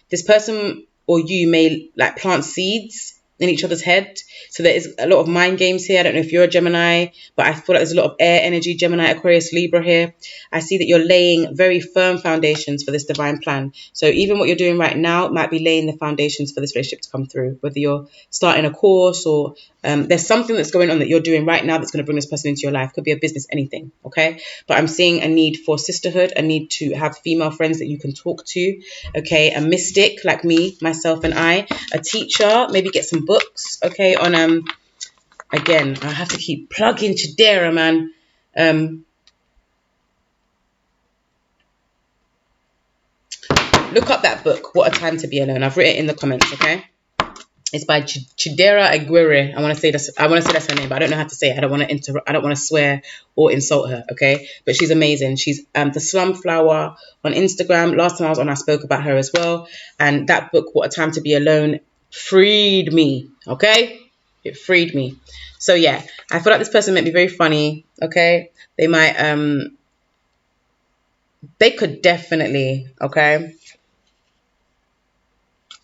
this person or you may like plant seeds in each other's head. So there is a lot of mind games here. I don't know if you're a Gemini, but I feel like there's a lot of air energy, Gemini, Aquarius, Libra here. I see that you're laying very firm foundations for this divine plan. So even what you're doing right now might be laying the foundations for this relationship to come through, whether you're starting a course or there's something that's going on that you're doing right now that's going to bring this person into your life. Could be a business, anything, okay? But I'm seeing a need for sisterhood, a need to have female friends that you can talk to, okay? A mystic like me, myself and I, a teacher, maybe get some books, okay? On, again, I have to keep plugging Chidera, man. Look up that book, What a Time to Be Alone. I've written it in the comments, okay? It's by Chidera Aguirre. I want to say that's her name, but I don't know how to say it. I don't want to swear or insult her, okay? But she's amazing. She's the Slum Flower on Instagram. Last time I was on, I spoke about her as well. And that book, What a Time to Be Alone, freed me, okay? It freed me. So yeah, I feel like this person might be very funny, okay? They might they could definitely, okay?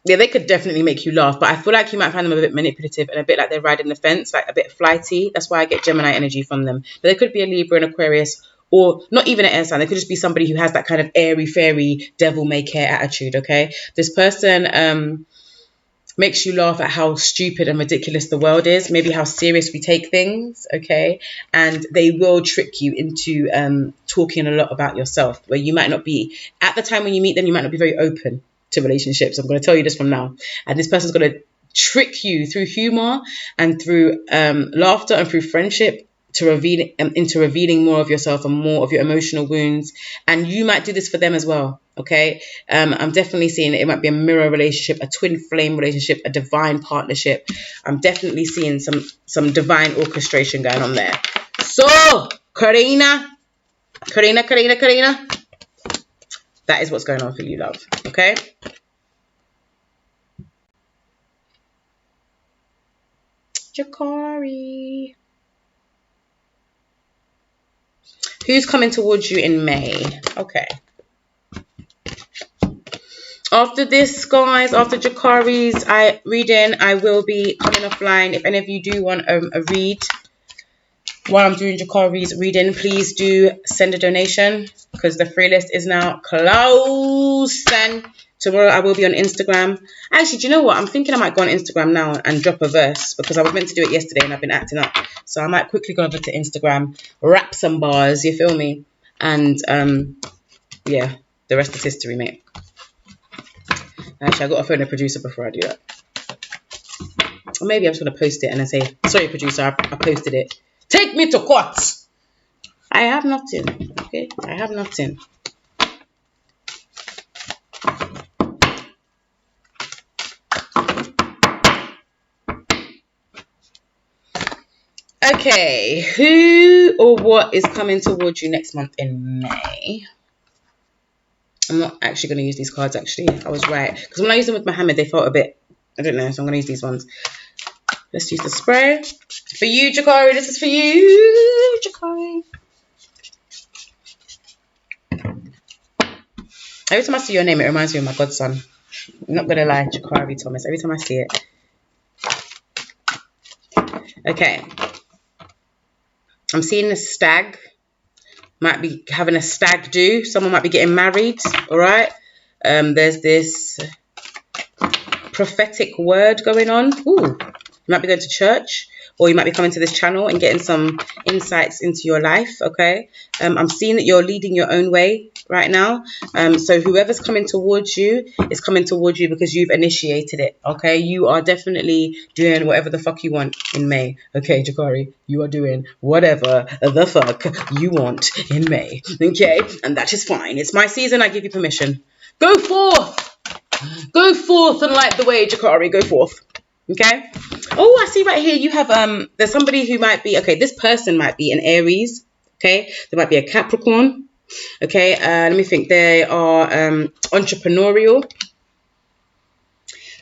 Yeah, they could definitely make you laugh, but I feel like you might find them a bit manipulative and a bit like they're riding the fence, like a bit flighty. That's why I get Gemini energy from them. But they could be a Libra, an Aquarius, or not even an air sign. They could just be somebody who has that kind of airy, fairy, devil may care attitude, okay? This person makes you laugh at how stupid and ridiculous the world is, maybe how serious we take things, okay? And they will trick you into talking a lot about yourself, where you might not be, at the time when you meet them, you might not be very open to relationships. I'm going to tell you this from now. And this person's going to trick you through humor and through laughter and through friendship to reveal into revealing more of yourself and more of your emotional wounds. And you might do this for them as well. Okay, I'm definitely seeing it might be a mirror relationship, a twin flame relationship, a divine partnership. I'm definitely seeing some divine orchestration going on there. So Corina, that is what's going on for you, love. Okay. Jahkari. Who's coming towards you in May? Okay. After this, guys, after Jahkari's reading, I will be coming offline. If any of you do want a read while I'm doing Jahkari's reading, please do send a donation because the free list is now closed. And tomorrow I will be on Instagram. Actually, do you know what? I'm thinking I might go on Instagram now and drop a verse because I was meant to do it yesterday and I've been acting up. So I might quickly go over to Instagram, rap some bars, you feel me? And yeah, the rest is history, mate. Actually, I got to phone the producer before I do that. Or maybe I'm just going to post it and then say, sorry, producer, I posted it. Take me to court. I have nothing. Okay, I have nothing. Okay, who or what is coming towards you next month in May? I'm not actually going to use these cards, actually. I was right. Because when I used them with Mohammed, they felt a bit, I don't know, so I'm going to use these ones. Let's use the spray. For you, Jahkari, this is for you, Jahkari. Every time I see your name, it reminds me of my godson. I'm not going to lie, Jahkari Thomas. Every time I see it. Okay. I'm seeing a stag. Might be having a stag do. Someone might be getting married. All right. There's this prophetic word going on. Ooh. You might be going to church, or you might be coming to this channel and getting some insights into your life. Okay. I'm seeing that you're leading your own way right now. So whoever's coming towards you is coming towards you because you've initiated it. Okay. You are definitely doing whatever the fuck you want in May. Okay, Jahkari, you are doing whatever the fuck you want in May. Okay. And that is fine. It's my season. I give you permission. Go forth. Go forth and light the way, Jahkari. Go forth. Okay. Oh, I see right here you have there's somebody who might be, okay, this person might be an Aries. Okay, there might be a Capricorn. Okay, let me think. They are entrepreneurial.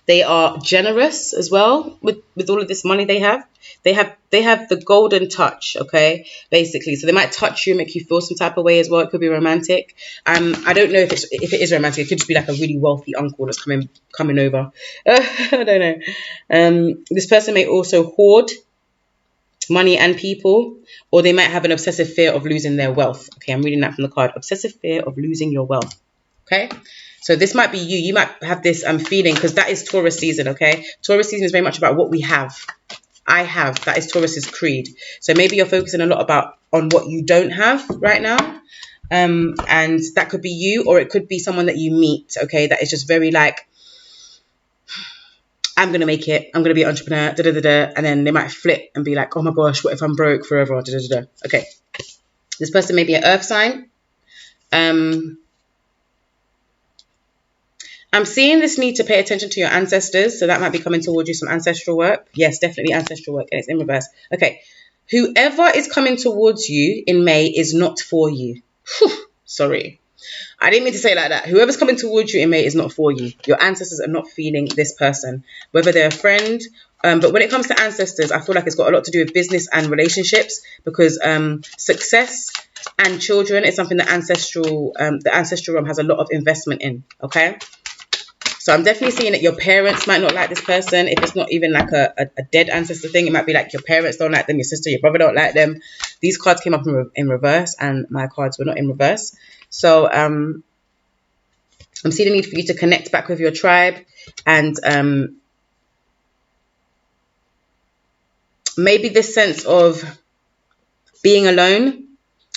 They are generous as well with all of this money they have. They have the golden touch, okay, basically. So they might touch you, make you feel some type of way as well. It could be romantic. I don't know if it is romantic. It could just be like a really wealthy uncle that's coming over. I don't know. This person may also hoard money and people, or they might have an obsessive fear of losing their wealth. Okay, I'm reading that from the card. Obsessive fear of losing your wealth. Okay. So this might be you. You might have this feeling because that is Taurus season, okay? Taurus season is very much about what we have. I have. That is Taurus's creed. So maybe you're focusing a lot on what you don't have right now. And that could be you, or it could be someone that you meet, okay? That is just very like, I'm going to make it. I'm going to be an entrepreneur, da-da-da-da. And then they might flip and be like, oh my gosh, what if I'm broke forever, da-da-da-da. Okay. This person may be an earth sign. I'm seeing this need to pay attention to your ancestors. So that might be coming towards you, some ancestral work. Yes, definitely ancestral work. And it's in reverse. Okay. Whoever is coming towards you in May is not for you. Whew, sorry. I didn't mean to say it like that. Whoever's coming towards you in May is not for you. Your ancestors are not feeling this person, whether they're a friend. But when it comes to ancestors, I feel like it's got a lot to do with business and relationships because success and children is something that the ancestral realm has a lot of investment in. Okay. So I'm definitely seeing that your parents might not like this person. If it's not even like a dead ancestor thing, it might be like your parents don't like them, your sister, your brother don't like them. These cards came up in reverse and my cards were not in reverse. So I'm seeing the need for you to connect back with your tribe and maybe this sense of being alone.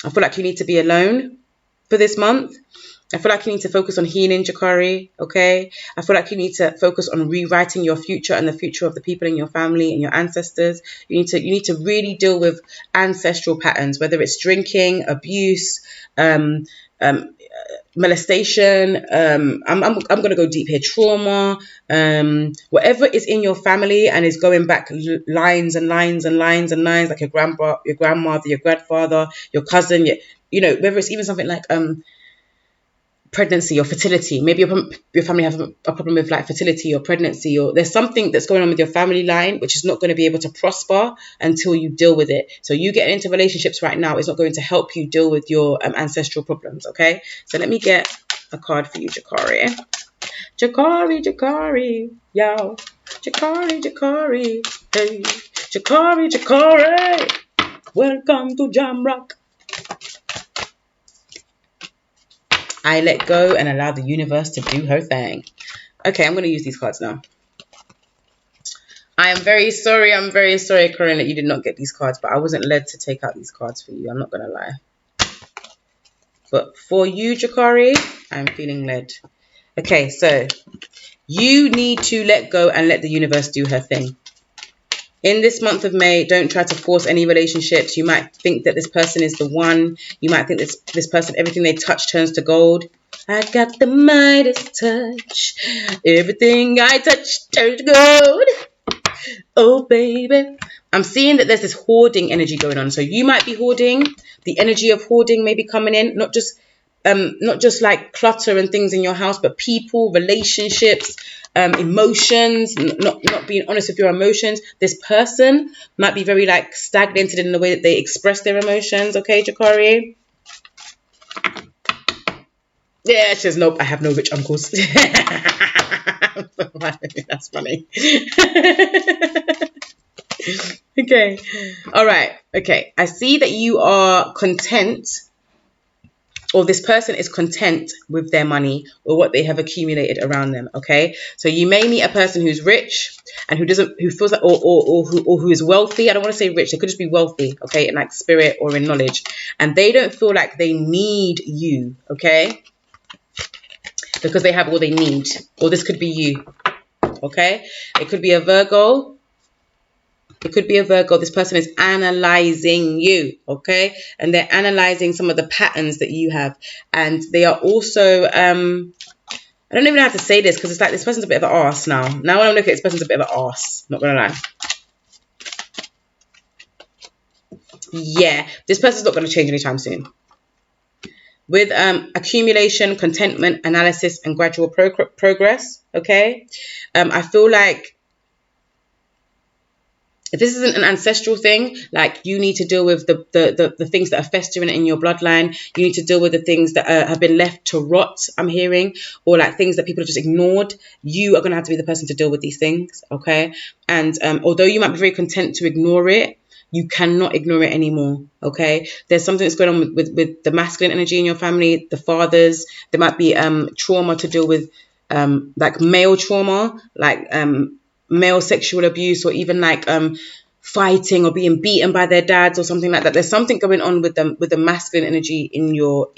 I feel like you need to be alone for this month. I feel like you need to focus on healing, Jahkari, okay? I feel like you need to focus on rewriting your future and the future of the people in your family and your ancestors. You need to really deal with ancestral patterns, whether it's drinking, abuse, um, um, molestation. I'm gonna go deep here. Trauma, whatever is in your family and is going back lines and lines and lines and lines, like your grandmother, your grandfather, your cousin, whether it's even something like pregnancy or fertility. Maybe your family have a problem with like fertility or pregnancy, or there's something that's going on with your family line which is not going to be able to prosper until you deal with it. So you getting into relationships right now is not going to help you deal with your ancestral problems, okay? So let me get a card for you, Jahkari. Jahkari, yo. Jahkari, hey. Jahkari. Welcome to Jamrock. I let go and allow the universe to do her thing. Okay, I'm going to use these cards now. I am very sorry, Corina, that you did not get these cards, but I wasn't led to take out these cards for you. I'm not going to lie. But for you, Jahkari, I'm feeling led. Okay, so you need to let go and let the universe do her thing. In this month of May, don't try to force any relationships. You might think that this person is the one. You might think this person, everything they touch turns to gold. I got the Midas touch. Everything I touch turns to gold. Oh, baby. I'm seeing that there's this hoarding energy going on. So you might be hoarding. The energy of hoarding may be coming in. Not just like clutter and things in your house, but people, relationships, emotions, not being honest with your emotions. This person might be very like stagnated in the way that they express their emotions. Okay, Jahkari? Yeah, she says, nope, I have no rich uncles. That's funny. Okay. All right. Okay. I see that you are content, or this person is content with their money or what they have accumulated around them. Okay. So you may meet a person who's rich and who feels like, or who is wealthy. I don't want to say rich. They could just be wealthy. Okay. In like spirit or in knowledge. And they don't feel like they need you. Okay. Because they have all they need. Or this could be you. Okay. It could be a Virgo. It could be a Virgo. This person is analyzing you, okay? And they're analyzing some of the patterns that you have. And they are also, I don't even know how to say this because it's like this person's a bit of an arse now. Now when I look at it, this person's a bit of an arse. Not going to lie. Yeah, this person's not going to change anytime soon. With accumulation, contentment, analysis, and gradual progress, okay? I feel like if this isn't an ancestral thing, like you need to deal with the things that are festering in your bloodline. You need to deal with the things that have been left to rot, I'm hearing, or like things that people have just ignored. You are going to have to be the person to deal with these things, okay? And although you might be very content to ignore it, you cannot ignore it anymore, okay? There's something that's going on with the masculine energy in your family, the fathers. There might be trauma to deal with, like male trauma, like male sexual abuse, or even like fighting or being beaten by their dads or something like that. There's something going on with the masculine energy in your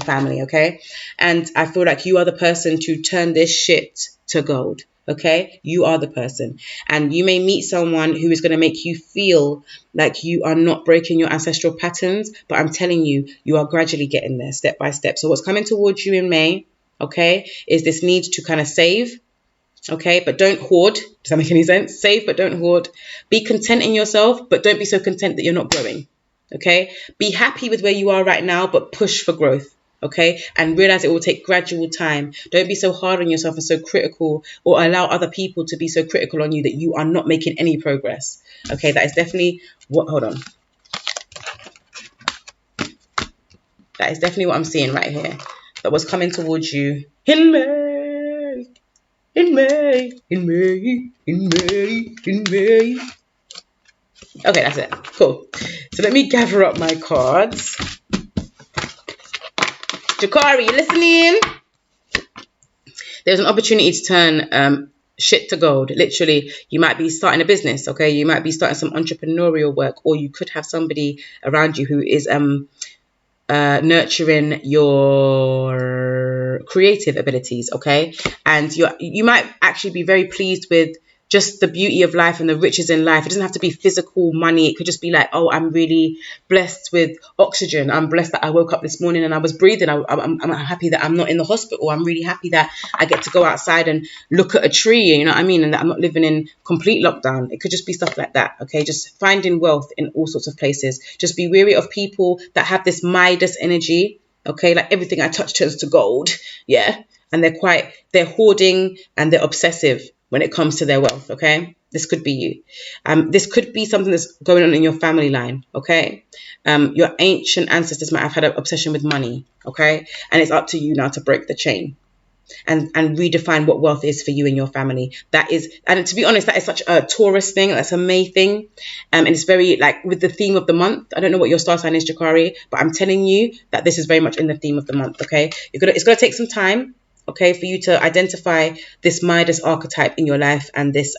family, okay? And I feel like you are the person to turn this shit to gold, okay? You are the person. And you may meet someone who is going to make you feel like you are not breaking your ancestral patterns, but I'm telling you, you are gradually getting there step by step. So what's coming towards you in May, okay, is this need to kind of save. Okay, but don't hoard. Does that make any sense? Save, but don't hoard. Be content in yourself, but don't be so content that you're not growing. Okay, be happy with where you are right now, but push for growth. Okay, and realize it will take gradual time. Don't be so hard on yourself and so critical, or allow other people to be so critical on you that you are not making any progress. Okay, that is definitely what. Hold on. That is definitely what I'm seeing right here. That was coming towards you. In May. Okay, that's it. Cool. So let me gather up my cards. Jahkari, you listening? There's an opportunity to turn shit to gold. Literally, you might be starting a business, okay? You might be starting some entrepreneurial work, or you could have somebody around you who is nurturing your creative abilities, okay? And you might actually be very pleased with just the beauty of life and the riches in life. It doesn't have to be physical money. It could just be like, oh, I'm really blessed with oxygen. I'm blessed that I woke up this morning and I was breathing. I'm happy that I'm not in the hospital. I'm really happy that I get to go outside and look at a tree, you know what I mean? And that I'm not living in complete lockdown. It could just be stuff like that, okay? Just finding wealth in all sorts of places. Just be wary of people that have this Midas energy, okay? Like everything I touch turns to gold, yeah? And they're hoarding and they're obsessive when it comes to their wealth, okay? This could be you. This could be something that's going on in your family line, okay? Your ancient ancestors might have had an obsession with money, okay? And it's up to you now to break the chain and redefine what wealth is for you and your family. And to be honest, that is such a Taurus thing. That's a May thing. And it's very like with the theme of the month. I don't know what your star sign is, Jahkari, but I'm telling you that this is very much in the theme of the month, okay? It's gonna take some time, okay, for you to identify this Midas archetype in your life and this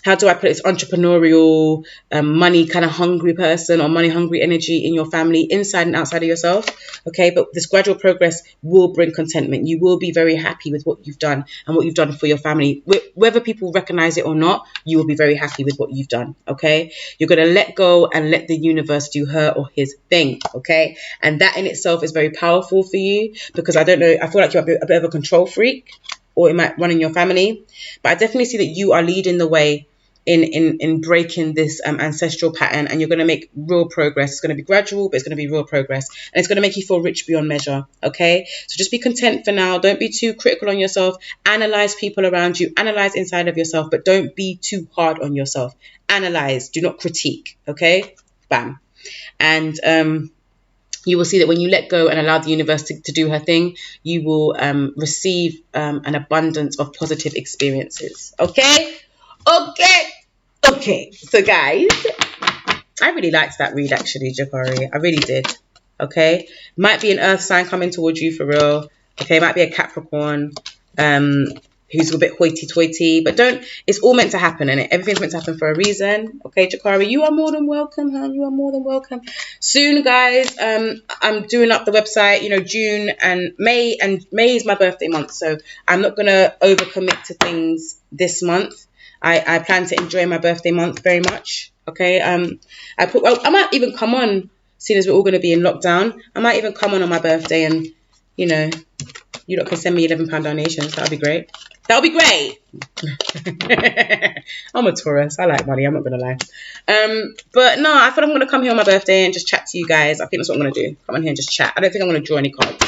how do I put it, this entrepreneurial, money kind of hungry person or money hungry energy in your family, inside and outside of yourself, okay? But this gradual progress will bring contentment. You will be very happy with what you've done and what you've done for your family. Whether people recognize it or not, you will be very happy with what you've done, okay? You're going to let go and let the universe do her or his thing, okay? And that in itself is very powerful for you because I don't know, I feel like you're a bit of a control freak, or it might run in your family. But I definitely see that you are leading the way in breaking this ancestral pattern, and you're going to make real progress. It's going to be gradual, but it's going to be real progress, and it's going to make you feel rich beyond measure, okay? So just be content for now. Don't be too critical on yourself. Analyze people around you. Analyze inside of yourself, but don't be too hard on yourself. Analyze. Do not critique, okay? Bam. And you will see that when you let go and allow the universe to do her thing, you will receive an abundance of positive experiences. Okay? Okay. So, guys, I really liked that read, actually, Jahkari. I really did. Okay? Might be an earth sign coming towards you for real. Okay? Might be a Capricorn who's a bit hoity-toity. But it's all meant to happen, and everything's meant to happen for a reason. Okay, Jahkari, you are more than welcome, hon. You are more than welcome. Soon, guys, I'm doing up the website, June and May is my birthday month. So I'm not going to overcommit to things this month. I plan to enjoy my birthday month very much. Okay. I might even come on, seeing as we're all going to be in lockdown. I might even come on my birthday and, you lot can send me £11 donations. That'll be great. That'll be great. I'm a Taurus. I like money. I'm not going to lie. But no, I thought I'm going to come here on my birthday and just chat to you guys. I think that's what I'm going to do. Come on here and just chat. I don't think I'm going to draw any cards.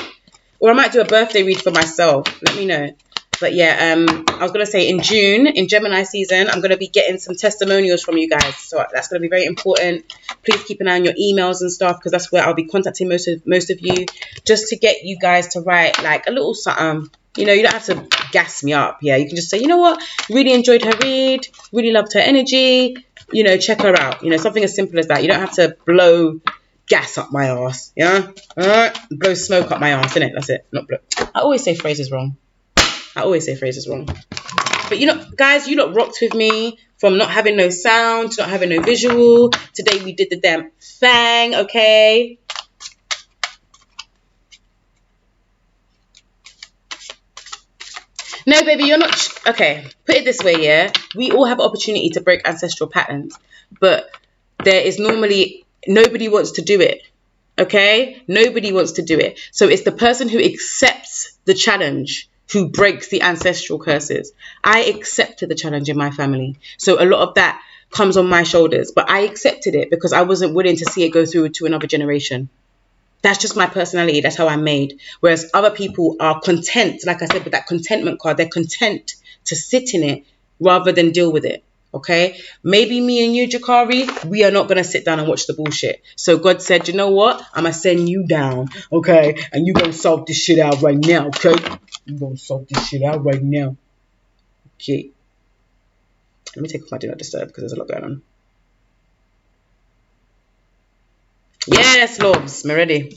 Or I might do a birthday read for myself. Let me know. But yeah, I was going to say in June, in Gemini season, I'm going to be getting some testimonials from you guys. So that's going to be very important. Please keep an eye on your emails and stuff, because that's where I'll be contacting most of you, just to get you guys to write like a little something. You don't have to gas me up. Yeah, you can just say, you know what? Really enjoyed her read. Really loved her energy. Check her out. Something as simple as that. You don't have to blow gas up my ass. Yeah? Blow smoke up my ass, innit? That's it. Not blow. I always say phrases wrong. But guys, you lot rocked with me from not having no sound to not having no visual. Today we did the damn thing, okay? No, baby, you're not... Okay, put it this way, yeah? We all have opportunity to break ancestral patterns, but there is normally... Nobody wants to do it, okay? Nobody wants to do it. So it's the person who accepts the challenge who breaks the ancestral curses. I accepted the challenge in my family. So a lot of that comes on my shoulders, but I accepted it because I wasn't willing to see it go through to another generation. That's just my personality. That's how I'm made. Whereas other people are content, like I said, with that contentment card, they're content to sit in it rather than deal with it. Okay, maybe me and you, Jahkari, we are not going to sit down and watch the bullshit. So God said, you know what? I'm going to send you down, okay? And you're going to sort this shit out right now, okay? You're going to sort this shit out right now. Okay. Let me take off my do not disturb because there's a lot going on. Yes, loves. Me ready.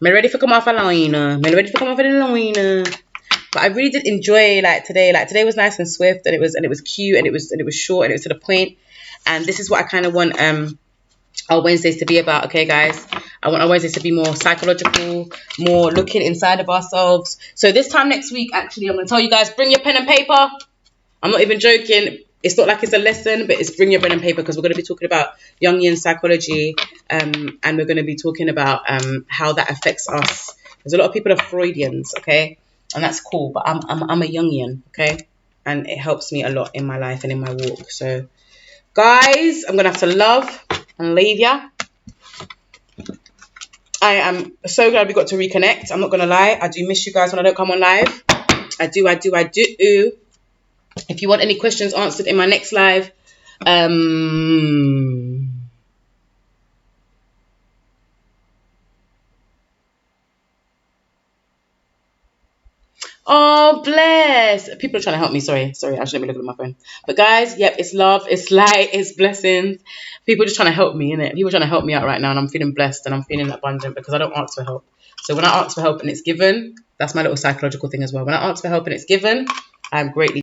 Me ready for come off a line. Me ready for come off a line. But I really did enjoy today. Today was nice and swift, and it was cute, and it was short, and it was to the point. And this is what I kind of want our Wednesdays to be about, okay, guys? I want our Wednesdays to be more psychological, more looking inside of ourselves. So this time next week, actually, I'm going to tell you guys, bring your pen and paper. I'm not even joking. It's not like it's a lesson, but it's bring your pen and paper, because we're going to be talking about Jungian psychology, and we're going to be talking about how that affects us. Because a lot of people are Freudians, okay? And that's cool, but I'm a Jungian, okay? And it helps me a lot in my life and in my walk. So, guys, I'm going to have to love and leave ya. I am so glad we got to reconnect. I'm not going to lie. I do miss you guys when I don't come on live. I do. If you want any questions answered in my next live, oh, bless. People are trying to help me. Sorry, I shouldn't be looking at my phone. But guys, yep, it's love, it's light, it's blessings. People are just trying to help me, innit? People are trying to help me out right now, and I'm feeling blessed and I'm feeling abundant because I don't ask for help. So when I ask for help and it's given, that's my little psychological thing as well. When I ask for help and it's given, I'm greatly